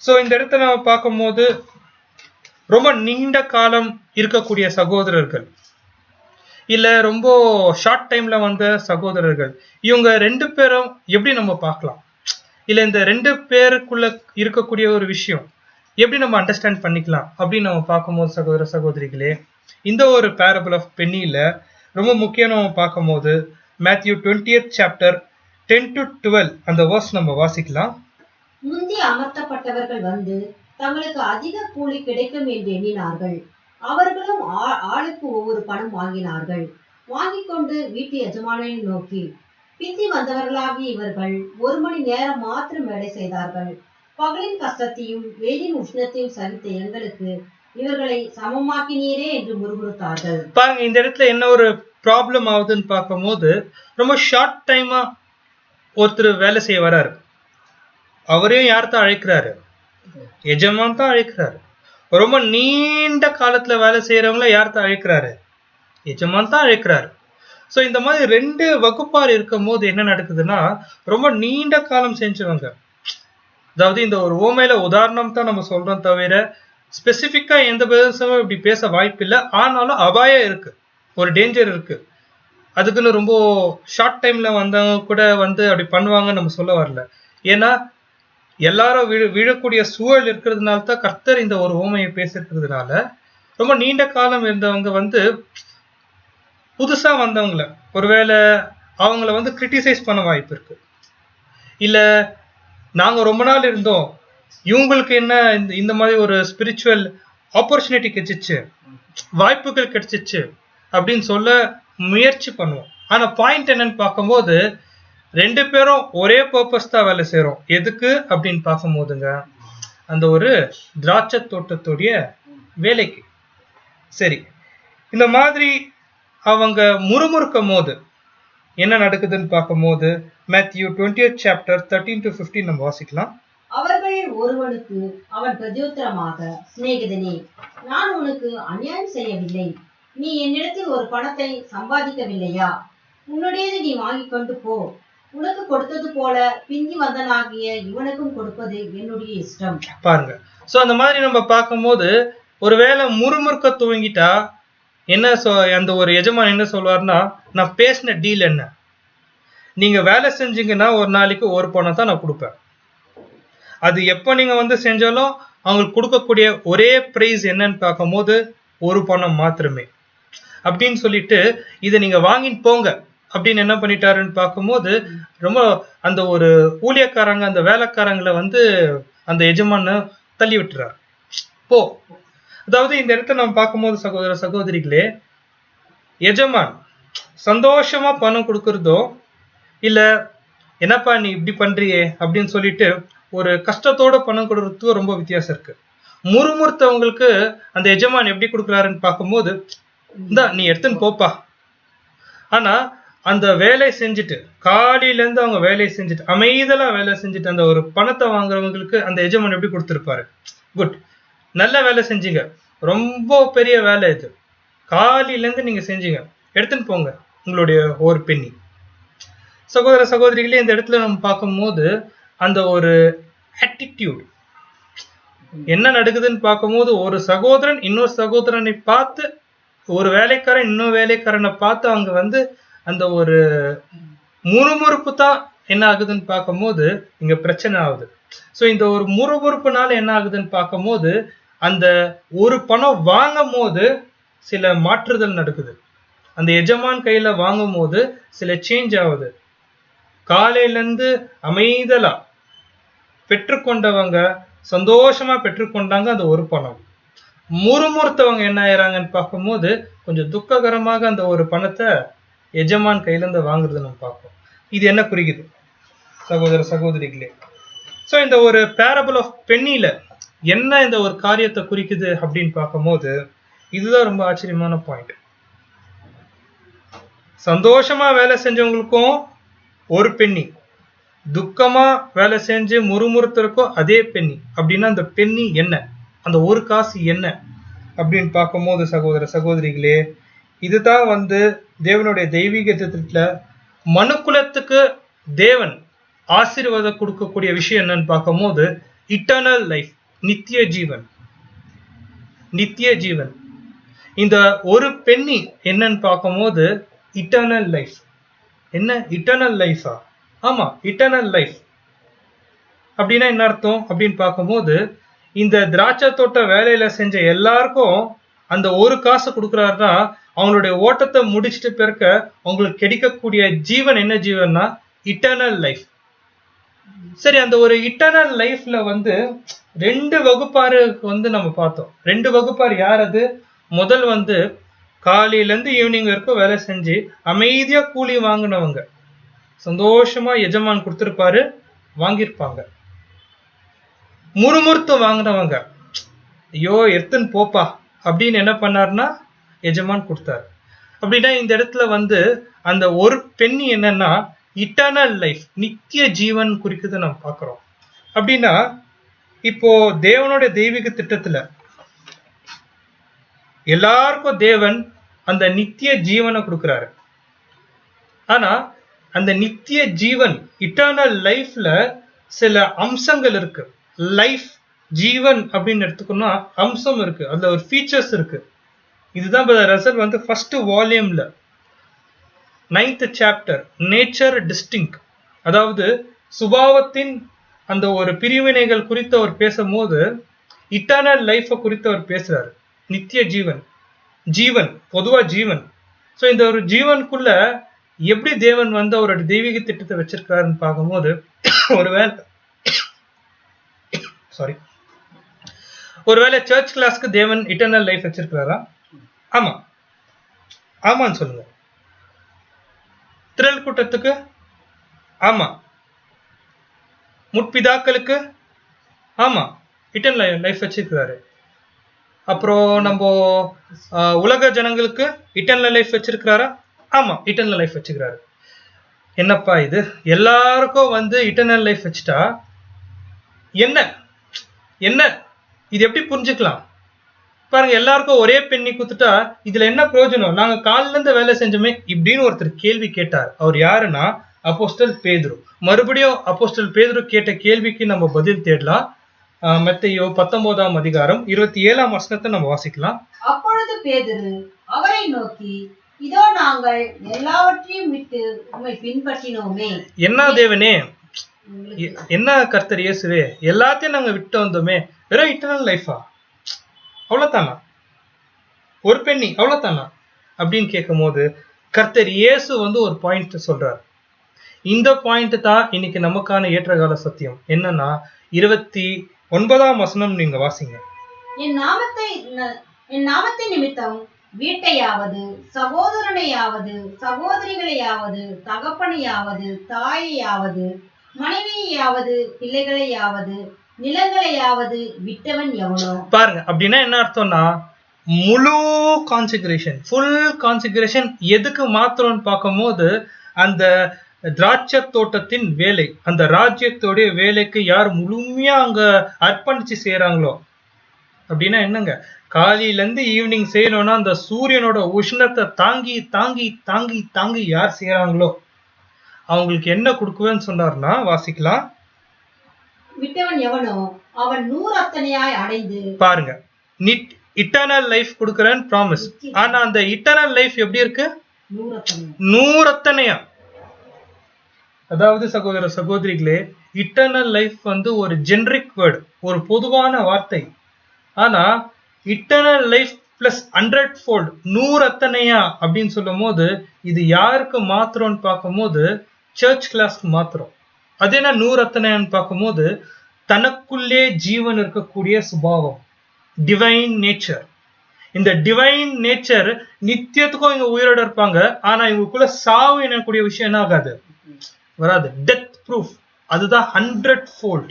சோ இந்த இடத்துல நம்ம பார்க்கும்போது ரொம்ப நீண்ட காலம் இருக்கக்கூடிய சகோதரர்கள், இல்ல ரொம்ப ஷார்ட் டைம்ல வந்த சகோதரர்கள், இவங்க 2 பேரும் எப்படி நம்ம பார்க்கலாம், இல்ல இந்த 2 பேருக்குள்ள இருக்கக்கூடிய ஒரு விஷயம் எப்படி நம்ம அண்டர்ஸ்டாண்ட் பண்ணிக்கலாம் அப்படின்னு நம்ம பார்க்கும்போது சகோதர சகோதரிகளே, இந்த ஒரு பேரபிள் ஆஃப் பென்னில ரொம்ப முக்கியம் நம்ம பார்க்கும்போது மேத்யூ 20th chapter 10 to 12 அந்த verse நம்ம வாசிக்கலாம். முந்தி அமர்த்தப்பட்டவர்கள் வந்து தங்களுக்கு அதிக கூலி கிடைக்கும் என்று எண்ணினார்கள். அவர்களும் ஆளுக்கு ஒவ்வொரு பணம் வாங்கினார்கள். வாங்கிக் கொண்டு வீட்டு எஜமானனை நோக்கி, பிந்தி வந்தவர்களாகிய இவர்கள் 1 மணி நேரம் மாத்திரம் வேலை செய்தார்கள். பகலின் கஷ்டத்தையும் வெயிலின் உஷ்ணத்தையும் சகித்த எங்களுக்கு இவர்களை சமமாக்கினீரே என்று முறுமுறுத்தார்கள். பாருங்க, இந்த இடத்துல என்ன ஒரு ப்ராப்ளம் ஆகுதுன்னு பார்க்கும்போது, ரொம்ப ஷார்ட் டைமா ஒருத்தர் வேலை செய்ய வராரு. அவரையும் யார் தான் அழைக்கிறாரு? எஜமான் தான் அழைக்கிறாரு. ரொம்ப நீண்ட காலத்துல வேலை செய்யறவங்கள யார் தான் அழைக்கிறாரு? எஜமான் தான் அழைக்கிறாரு. ஸோ இந்த மாதிரி 2 வகுப்பார் இருக்கும் போது என்ன நடக்குதுன்னா, ரொம்ப நீண்ட காலம் செஞ்சவங்க, அதாவது இந்த ஒரு ஓமையில உதாரணம் தான் நம்ம சொல்றோம் தவிர ஸ்பெசிபிக்கா எந்த பேசவும் இப்படி பேச வாய்ப்பு இல்லை. ஆனாலும் அபாயம் இருக்கு, ஒரு டேஞ்சர் இருக்கு. அதுக்குன்னு ரொம்ப ஷார்ட் டைம்ல வந்தவங்க கூட வந்து அப்படி பண்ணுவாங்கன்னு நம்ம சொல்ல வரல. ஏன்னா எல்லாரும் விழக்கூடிய சூழல் இருக்கிறதுனால தான் கர்த்தர் இந்த ஒரு ஓமையை பேசிருக்கிறதுனால, ரொம்ப நீண்ட காலம் இருந்தவங்க வந்து புதுசா வந்தவங்கள ஒருவேளை அவங்கள வந்து கிரிட்டிசைஸ் பண்ண வாய்ப்பு இருக்கு. இல்ல நாங்க ரொம்ப நாள் இருந்தோம், இவங்களுக்கு என்ன இந்த மாதிரி ஒரு ஸ்பிரிச்சுவல் ஆப்பர்ச்சுனிட்டி கிடைச்சிச்சு, வாய்ப்புகள் கிடைச்சிச்சு அப்படின்னு சொல்ல முயற்சி பண்ணுவோம். ஆனா பாயிண்ட் என்னன்னு பார்க்கும்போது, 2 பேரும் ஒரே பர்பஸ் தான் வேலை செய்யறோம். எதுக்கு அப்படின்னு பார்க்கும்போதுங்க, அந்த ஒரு திராட்சை தோட்டத்துடைய வேலைக்கு. சரி, இந்த மாதிரி அவங்க முறுமுறுக்கும் போது என்ன நடக்குதுன்னு பார்க்கும்போது, மேத்யூ 20th chapter 13 to 15 நம்ம வாசிக்கலாம். அவர்கள் ஒருவனுக்கு அவன் பிரதியுத்தரமாக, சிநேகிதனே, நான் உனக்கு அநியாயம் செய்யவில்லை. நீ என்னிடத்தில் ஒரு பணத்தை சம்பாதிக்கவில்லையா? உன்னுடையது நீ வாங்கி கொண்டு போ. உனக்கு கொடுத்தது போல பிந்தி வந்தனாகிய இவனுக்கும் கொடுப்பது என்னுடைய இஷ்டம். பாருங்க, சோ அந்த மாதிரி நம்ம பார்க்கும்போது, ஒருவேளை முறுமுறுக்க துவங்கிட்டா என்ன அந்த ஒரு எஜமான் என்ன சொல்வார்னா, நான் பேசின டீல் என்ன, நீங்க வேலை செஞ்சீங்கன்னா ஒரு நாளைக்கு ஒரு பணம் தான் நான் கொடுப்பேன். அது எப்போ நீங்க வந்து செஞ்சாலும் அவங்களுக்கு கொடுக்கக்கூடிய ஒரே பிரைஸ் என்னன்னு பார்க்கும்போது ஒரு பணம் மாத்திரமே அப்படின்னு சொல்லிட்டு, இதை நீங்க வாங்கிட்டு போங்க அப்படின்னு என்ன பண்ணிட்டாருன்னு பார்க்கும்போது, ரொம்ப அந்த ஒரு ஊழியக்காரங்க அந்த வேலைக்காரங்களை வந்து அந்த எஜமான தள்ளி விட்டுறாரு. போ. அதாவது இந்த இடத்துல நம்ம பார்க்கும்போது சகோதர சகோதரிகளே, எஜமான் சந்தோஷமா பணம் கொடுக்கறதோ இல்ல என்னப்பா நீ இப்படி பண்றியே அப்படின்னு சொல்லிட்டு ஒரு கஷ்டத்தோட பணம் கொடுக்கறதுக்கு ரொம்ப வித்தியாசம் இருக்கு. முறுமுறுத்தவங்களுக்கு அந்த எஜமான் எப்படி கொடுக்குறாருன்னு பார்க்கும்போது, இந்தா நீ எடுத்துன்னு போப்பா. ஆனா அந்த வேலை செஞ்சுட்டு காலையில இருந்து அவங்க வேலையை செஞ்சுட்டு அமைதலா வேலை செஞ்சுட்டு அந்த ஒரு பணத்தை வாங்குறவங்களுக்கு அந்த எஜமான் எப்படி கொடுத்திருப்பாரு? குட், நல்ல வேலை செஞ்சீங்க, ரொம்ப பெரிய வேலை இது, காலையில இருந்து நீங்க செஞ்சீங்க, எடுத்துன்னு போங்க உங்களுடைய ஒரு பெண்ணி. சகோதர சகோதரிகளே, இந்த இடத்துல நம்ம பார்க்கும்போது அந்த ஒரு ஆட்டிடியூட் என்ன நடக்குதுன்னு பார்க்கும்போது, ஒரு சகோதரன் இன்னொரு சகோதரனை பார்த்து, ஒரு வேலைக்காரன் இன்னொரு வேலைக்காரனை பார்த்து அவங்க வந்து அந்த ஒரு முறுமுறுப்பு தான் என்ன ஆகுதுன்னு பார்க்கும்போது இங்க பிரச்சனை ஆகுது. ஸோ இந்த ஒரு முறுமுறுப்புனால என்ன ஆகுதுன்னு பார்க்கும்போது, அந்த ஒரு பணம் வாங்கும் போது சில மாற்றுதல் நடக்குது. அந்த எஜமான் கையில வாங்கும் போது சில சேஞ்ச் ஆகுது. காலையில இருந்து அமைதலா பெற்றுக்கொண்டவங்க சந்தோஷமா பெற்றுக்கொண்டாங்க அந்த ஒரு பணம். முறுமுறுத்தவங்க என்ன ஆயிராங்கன்னு பார்க்கும்போது கொஞ்சம் துக்ககரமாக அந்த ஒரு பணத்தை எஜமான் கையில இருந்து வாங்குறது நம்ம பார்ப்போம். இது என்ன குறிக்குது சகோதர சகோதரிகளே? ஸோ இந்த ஒரு பேரபிள் ஆஃப் பெண்ணில என்ன இந்த ஒரு காரியத்தை குறிக்குது அப்படின்னு பார்க்கும்போது, இதுதான் ரொம்ப ஆச்சரியமான பாயிண்ட். சந்தோஷமா வேலை செஞ்சவங்களுக்கும் ஒரு பெண்ணி, துக்கமா வேலை செஞ்சு முறுமுறுத்தருக்கும் அதே பெண்ணி. அப்படின்னா அந்த பெண்ணி என்ன, அந்த ஒரு காசு என்ன அப்படின்னு பார்க்கும்போது சகோதர சகோதரிகளே, இதுதான் வந்து தேவனுடைய தெய்வீக திட்டத்துல மனுக்குலத்துக்கு தேவன் ஆசீர்வாதம் கொடுக்கக்கூடிய விஷயம் என்னன்னு பார்க்கும்போது, இட்டர்னல் லைஃப், நித்திய ஜீவன். நித்திய ஜீவன் இந்த ஒரு பெண்ணி என்னன்னு பார்க்கும்போது இட்டர்னல் லைஃப். என்ன இட்டர்னல் லைஃபா? ஆமா, இட்டர்னல் லைஃப் அப்படின்னா என்ன அர்த்தம் அப்படின்னு பார்க்கும்போது, இந்த திராட்சை தோட்ட வேலையில செஞ்ச எல்லாருக்கும் அந்த ஒரு காசு கொடுக்குறாருன்னா, அவங்களுடைய ஓட்டத்தை முடிச்சுட்டு பிறக்க அவங்களுக்கு கிடைக்கக்கூடிய ஜீவன் என்ன ஜீவன்னா இட்டர்னல் லைஃப். சரி, அந்த ஒரு இட்டர்னல் லைஃப்ல வந்து 2 வகுப்பாரு வந்து நம்ம பார்த்தோம். 2 வகுப்பார் யார் அது? முதல் வந்து காலையில இருந்து ஈவினிங் வரைக்கும் வேலை செஞ்சு அமைதியா கூலி வாங்கினவங்க, சந்தோஷமா எஜமான் கொடுத்திருப்பாரு, வாங்கியிருப்பாங்க. முறுமுறுத்து வாங்கினவங்க, ஐயோ எடுத்துன்னு போப்பா அப்படின்னு என்ன பண்ணாருன்னா எஜமான் கொடுத்தாரு. அப்படின்னா இந்த இடத்துல வந்து அந்த ஒரு பெண்ணி என்னன்னா இட்டர்னல் லைஃப், நித்திய ஜீவன் குறிக்குது நம்ம பார்க்கிறோம். அப்படின்னா இப்போ தேவனுடைய தெய்வீக திட்டத்துல எல்லாருக்கும் தேவன் அந்த நித்திய ஜீவனை கொடுக்கிறாரு. ஆனா அந்த நித்திய ஜீவன் இட்டர்னல் லைஃப்ல சில அம்சங்கள் இருக்கு. லைஃப் ஜீவன் அப்படின்னு எடுத்துக்கணும்னா அம்சம் இருக்கு, அதுல ஒரு ஃபீச்சர்ஸ் இருக்கு. இதுதான் ரசல் வந்து ஃபர்ஸ்ட் வால்யூம்ல 9th சாப்டர் நேச்சர் டிஸ்டிங்க், அதாவது சுபாவத்தின் அந்த ஒரு பிரிவினைகள் குறித்து அவர் பேசும்போது இட்டர்னல் லைஃப குறித்து அவர் பேசுறாரு. நித்திய ஜீவன், ஜீவன் பொதுவா ஜீவன். ஸோ இந்த ஒரு ஜீவனுக்குள்ள எப்படி தேவன் வந்து அவரோட தெய்வீக திட்டத்தை வச்சிருக்காருன்னு பார்க்கும்போது ஒருவேளை சர்ச் கிளாஸ்க்கு தேவன் இட்டர்னல் லைஃப் வச்சிருக்கிறாரா? ஆமா, ஆமான்னு சொல்லுங்க. திரள் கூட்டத்துக்கு ஆமா, முற்பிதாக்களுக்கு ஆமா இட்டர்னல் லைஃப் வச்சிருக்கிறாரு. அப்புறம் நம்ம உலக ஜனங்களுக்கு இட்டர்னல் லைஃப் வச்சிருக்கிறாரா? ஆமா, இட்டர்னல் லைஃப் வச்சுக்கிறாரு. என்னப்பா இது, எல்லாருக்கும் வந்து இட்டர்னல் லைஃப் வச்சுட்டா என்ன என்ன இது எப்படி புரிஞ்சுக்கலாம்? பாருங்க, எல்லாருக்கும் ஒரே பெண்ணி குத்துட்டா இதுல என்ன பிரயோஜனம்? நாங்க காலில இருந்து வேலை செஞ்சோமே இப்படின்னு ஒருத்தர் கேள்வி கேட்டார். அவர் யாருன்னா அப்போஸ்தல் பேதுரு. மறுபடியும் அப்போஸ்தல் பேதுரு கேட்ட கேள்விக்கு நம்ம பதில் தேடலாம். மத்தேயு 19ஆம் அதிகாரம் 27ஆம் வசனத்தை நம்ம வாசிக்கலாம். அப்பொழுது பேதுரு அவரை நோக்கி, இதோ நாங்கள் எல்லாவற்றையும் விட்டு உம்மை பின்பற்றினோமே. என்ன தேவனே, என்ன கர்த்தர் இயேசுவே, எல்லாத்தையும் நாங்க விட்டு வந்தோமே, வெறும் இட்டர்னல் லைஃபா, அவ்வளவுதானா, ஒரு பெண்ணி அவ்வளவுதானா அப்படின்னு கேட்கும் போது கர்த்தர் இயேசு வந்து ஒரு பாயிண்ட் சொல்றார். இந்த பாயிண்ட் தான் இன்னைக்கு நமக்கான ஏற்றகால சத்தியம். என்னன்னா 29ஆம் வசனம் நீங்க வாசிங்க. என் நாமத்தை நிமித்தம் வீட்டையாவது சகோதரனையாவது சகோதரிகளையாவது தகப்பனையாவது தாயையாவது மனைவியையாவது பிள்ளைகளையாவது நிலங்களையாவது விட்டவன் எவனோ. பாருங்க, அப்படின்னா என்ன அர்த்தம்னா முழு கான்சிகரேஷன், ஃபுல் கான்சிகரேஷன் எதுக்கு மாத்திரம்னு பார்க்கும்போது அந்த திராட்சை தோட்டத்தின் வேலை, அந்த ராஜ்யத்தோடைய வேலைக்கு யார் முழுமையா அங்க அர்ப்பணிச்சு செய்யறாங்களோ. அப்படின்னா என்னங்க, காலையில இருந்து ஈவினிங் செய்யணும்னா அந்த சூரியனோட உஷ்ணத்தை தாங்கி தாங்கி தாங்கி தாங்கி யார் செய்யறாங்களோ அவங்களுக்கு என்ன கொடுக்குவேன்னு சொன்னார்னா வாசிக்கலாம். விட்டவன் எவனோ அவன் 100 அத்தனையாய் அடைந்து. பாருங்க, இட்டர்னல் லைஃப் கொடுக்கறேன்னு ப்ராமிஸ். ஆனா அந்த இட்டர்னல் லைஃப் எப்படி இருக்கு? 100 அத்தனையா. அதாவது சகோதர சகோதரிகளே, இட்டர்னல் லைஃப் வந்து ஒரு ஜெனரிக் வேர்டு, ஒரு பொதுவான வார்த்தை. ஆனா இட்டர்னல் லைஃப் பிளஸ் 100-fold 100 அத்தனையா அப்படின்னு சொல்லும் போது இது யாருக்கு மாத்திரம்னு பார்க்கும்போது சர்ச் கிளாஸ்க்கு மாத்திரம். அது என்ன 100 அத்தனையான்னு பார்க்கும்போது தனக்குள்ளே ஜீவன் இருக்கக்கூடிய சுபாவம், டிவைன் நேச்சர். இந்த டிவைன் நேச்சர் நித்தியத்துக்கும் இவங்க உயிரோட இருப்பாங்க. ஆனா இவங்களுக்குள்ள சாவு எனக்கூடிய விஷயம் என்ன ஆகாது, வராது. டெத் ப்ரூஃப், அதுதான் 100-fold.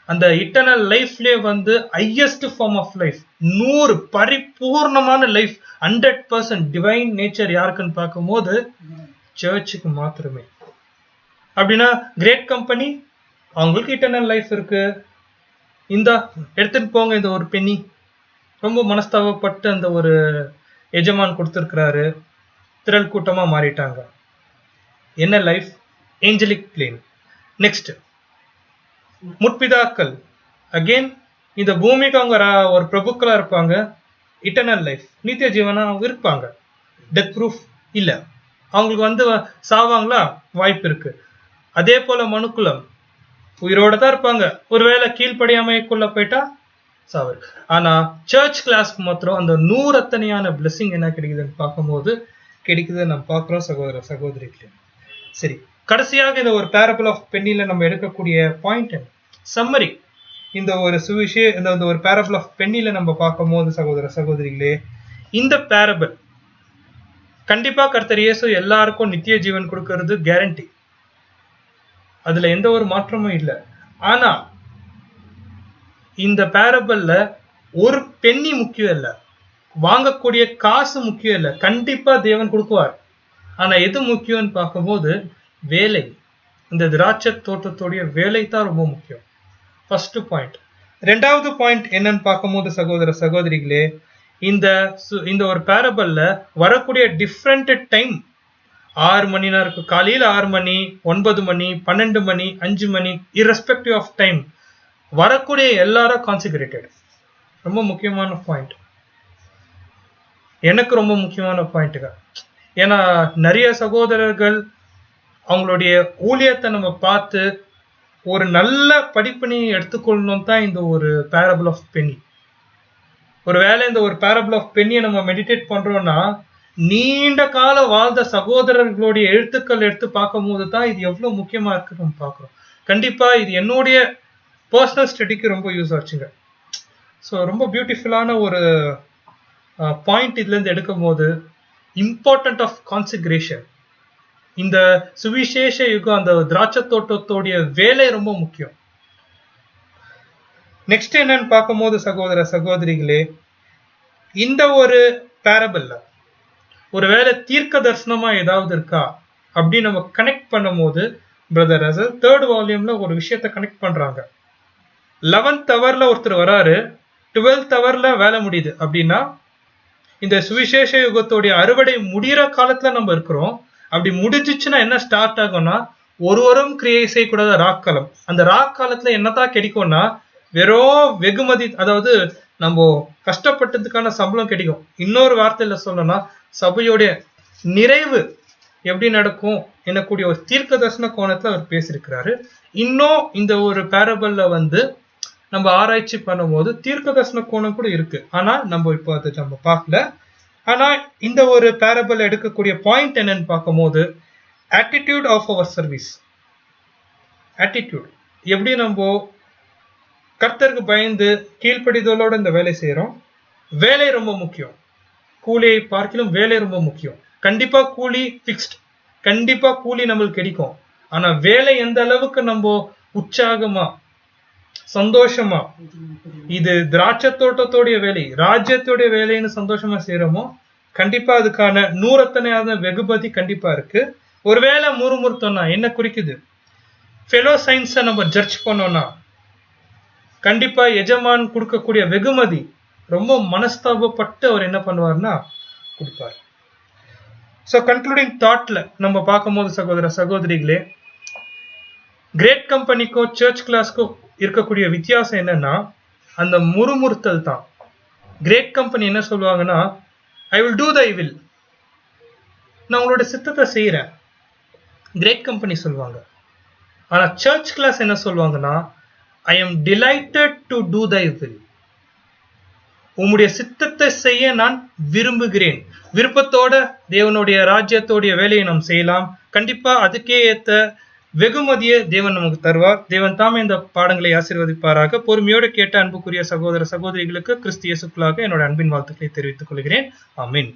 அந்த இட்டர்னல் லைஃப்லயே வந்து ஹையஸ்ட் ஃபார்ம் ஆஃப் லைஃப், 100 பரிபூர்ணமான லைஃப், 100% டிவைன் நேச்சர் யாருக்குன்னு பார்க்கும்போது சர்ச்சுக்கு மாத்திரமே. அப்படின்னா கிரேட் கம்பெனி அவங்களுக்கு இட்டர்னல் லைஃப் இருக்கு. இந்த எடுத்துட்டு போங்க, இந்த ஒரு பெண்ணி ரொம்ப மனஸ்தாபப்பட்டு அந்த ஒரு எஜமான் கொடுத்துருக்கிறாரு, திரள் கூட்டமா மாறிட்டாங்க. என்ன லைஃப்? Angelic plane. நெக்ஸ்ட் முற்பிதாக்கள், அகெயின் இந்த பூமிக்கு அவங்க ஒரு பிரபுக்களா இருப்பாங்க. இட்டர்னல் லைஃப், நித்திய ஜீவனா இருப்பாங்க. டெத் ப்ரூஃப் இல்ல, அவங்களுக்கு வந்து சாவாங்களா? வாய்ப்பு இருக்கு. அதே போல மனுக்குலம் உயிரோட தான் இருப்பாங்க. ஒருவேளை கீழ்ப்படியாமைக்குள்ள போயிட்டா சாவு. ஆனா சர்ச் கிளாஸ்க்கு மாத்திரம் அந்த 100 அத்தனையான பிளெஸிங் என்ன கிடைக்குதுன்னு பார்க்கும்போது கிடைக்குது நம்ம பார்க்கிறோம் சகோதர சகோதரிகளே. சரி, கடைசியாக இந்த ஒரு பேரபிள் ஆஃப் பென்னில நம்ம எடுக்கக்கூடிய பாயிண்ட் சம்மரி. இந்த ஒரு இந்த ஒரு பேரபிள் ஆஃப் பென்னில நம்ம பார்க்கும்போது சகோதர சகோதரிகளே, இந்த பேரபிள் கண்டிப்பா கர்த்தர் இயேசு எல்லாருக்கும் நித்திய ஜீவன் கொடுக்கிறது கேரண்டி, அதுல எந்த ஒரு மாற்றமும் இல்லை. ஆனா இந்த பேரபிள்ல ஒரு பென்னி முக்கியம் இல்ல, வாங்கக்கூடிய காசு முக்கியம் இல்ல, கண்டிப்பா தேவன் கொடுக்குவார். ஆனா எது முக்கியம்னு பார்க்கும்போது வேலை, இந்த திராட்சை தோட்டத்துடைய வேலை தான் ரொம்ப முக்கியம். First point. ரெண்டாவது பாயிண்ட் என்னன்னு பார்க்கும்போது சகோதர சகோதரிகளே, இந்த ஒரு பேரபிள்ல வரக்கூடிய டிஃப்ரெண்ட் டைம், 6 மணினா இருக்கு, காலையில 6 மணி, 9 மணி, 12 மணி, 5 மணி, irrespective ஆஃப் டைம் வரக்கூடிய எல்லாரும் கான்சிகரேட்டட். ரொம்ப முக்கியமான பாயிண்ட், எனக்கு ரொம்ப முக்கியமான பாயிண்ட்டுங்க. ஏன்னா நிறைய சகோதரர்கள் அவங்களுடைய ஊழியத்தை நம்ம பார்த்து ஒரு நல்ல படிப்பினை எடுத்துக்கொள்ளணும் தான் இந்த ஒரு பேரபிள் ஆஃப் பென்னி. ஒருவேளை இந்த ஒரு பேரபிள் ஆஃப் பென்னியை நம்ம மெடிடேட் பண்றோம்னா, நீண்ட கால வாழ்ந்த சகோதரர்களுடைய எழுத்துக்கள் எடுத்து பார்க்கும் போது தான் இது எவ்வளவு முக்கியமா இருக்கு நம்ம பார்க்கிறோம். கண்டிப்பா இது என்னுடைய பர்சனல் ஸ்டடிக்கு ரொம்ப யூஸ் ஆச்சுங்க. ஸோ ரொம்ப பியூட்டிஃபுல்லான ஒரு பாயிண்ட் இதுல இருந்து எடுக்கும் போது, இம்பார்ட்டன்ட் ஆஃப் கான்சிக்ரேஷன். இந்த சுவிசேஷ யுகம், அந்த திராட்சை தோட்டத்தோடைய வேலை ரொம்ப முக்கியம். நெக்ஸ்ட் என்னன்னு பார்க்கும்போது சகோதர சகோதரிகளே, இந்த ஒரு பேரபிள்ல ஒருவேளை தீர்க்க தரிசனமா ஏதாவது இருக்கா அப்படின்னு நம்ம கனெக்ட் பண்ணும் போது, பிரதர் ரசல் 3rd வால்யூம்ல ஒரு விஷயத்த கனெக்ட் பண்றாங்க. 11th ஹவர்ல ஒருத்தர் வராரு, 12th ஹவர்ல வேலை முடியுது அப்படின்னா, இந்த சுவிசேஷ யுகத்தோடைய அறுவடை முடிகிற காலத்துல நம்ம இருக்கிறோம். அப்படி முடிஞ்சிச்சுன்னா என்ன ஸ்டார்ட் ஆகும்னா, ஒருவரும் கிரியை செய்யக்கூடாத ராக்காலம். அந்த ராக்காலத்துல என்னதான் கிடைக்கும்னா, வெறும் வெகுமதி, அதாவது நம்ம கஷ்டப்பட்டதுக்கான சம்பளம் கிடைக்கும். இன்னொரு வார்த்தையில சொல்லணும்னா, சபையோடைய நிறைவு எப்படி நடக்கும் எனக்கூடிய ஒரு தீர்க்க தரிசன கோணத்துல அவர் பேசியிருக்கிறாரு. இன்னும் இந்த ஒரு பேரபிள்ல நம்ம ஆராய்ச்சி பண்ணும் போது தீர்க்க தரிசன கோணம் கூட இருக்கு. ஆனா நம்ம இப்போ அதை நம்ம பார்க்கல. ஆனா இந்த ஒரு பேரபிள் எடுக்கக்கூடிய பாயிண்ட் என்னன்னு பார்க்கும்போது, attitude of our service. Attitude எப்படி நம்ம கர்த்தருக்கு பயந்து கீழ்ப்படிதலோட இந்த வேலை செய்யறோம். வேலை ரொம்ப முக்கியம், கூலியை பார்க்கிலும் வேலை ரொம்ப முக்கியம். கண்டிப்பா கூலி பிக்ஸ்ட், கண்டிப்பா கூலி நம்மளுக்கு கிடைக்கும். ஆனா வேலை எந்த அளவுக்கு நம்ம உற்சாகமா சந்தோஷமா, இது திராட்சை தோட்டத்தோடைய வேலை, ராஜ்யத்தோடைய வேலைன்னு சந்தோஷமா செய்யறோமோ, கண்டிப்பா அதுக்கான 100 வெகுமதி கண்டிப்பா இருக்கு. ஒருவேளை முறுமுறுத்தோம்னா என்ன குறிக்குது, ஃபெலோ சயின்ஸை நம்ம ஜட்ஜ் பண்ணோம்னா, கண்டிப்பா எஜமான் கொடுக்கக்கூடிய வெகுமதி ரொம்ப மனஸ்தாபப்பட்டு அவர் என்ன பண்ணுவார்னா கொடுப்பார். ஸோ கன்க்ளூடிங் தாட்ல நம்ம பார்க்கும்போது சகோதர சகோதரிகளே, கிரேட் கம்பெனிக்கும் சர்ச் கிளாஸ்க்கும் இருக்கக்கூடிய வித்தியாசம் என்னன்னா, அந்த முறுமுறுத்தல் தான். கிரேட் கம்பெனி என்ன சொல்லுவாங்கன்னா, I will do thy will, நான் உங்களோட சித்தத்தை செய்யறேன், கிரேட் கம்பெனி சொல்லுவாங்க. ஆனா சர்ச் கிளாஸ் என்ன சொல்லுவாங்கன்னா, I am delighted to do thy will, உம்முடைய சித்தத்தை செய்ய நான் விரும்புகிறேன். விருப்பத்தோட தேவனுடைய ராஜ்யத்தோடைய வேலையை நாம் செய்யலாம். கண்டிப்பா அதுக்கே ஏத்த வெகுமதியை தேவன் நமக்கு தருவார். தேவன் தாமே இந்த பாடங்களை ஆசீர்வதிப்பாராக. பொறுமையோடு கேட்ட அன்புக்குரிய சகோதர சகோதரிகளுக்கு கிறிஸ்து இயேசுக்குள்ளாக என்னோட அன்பின் வாழ்த்துக்களை தெரிவித்துக் கொள்கிறேன். ஆமென்.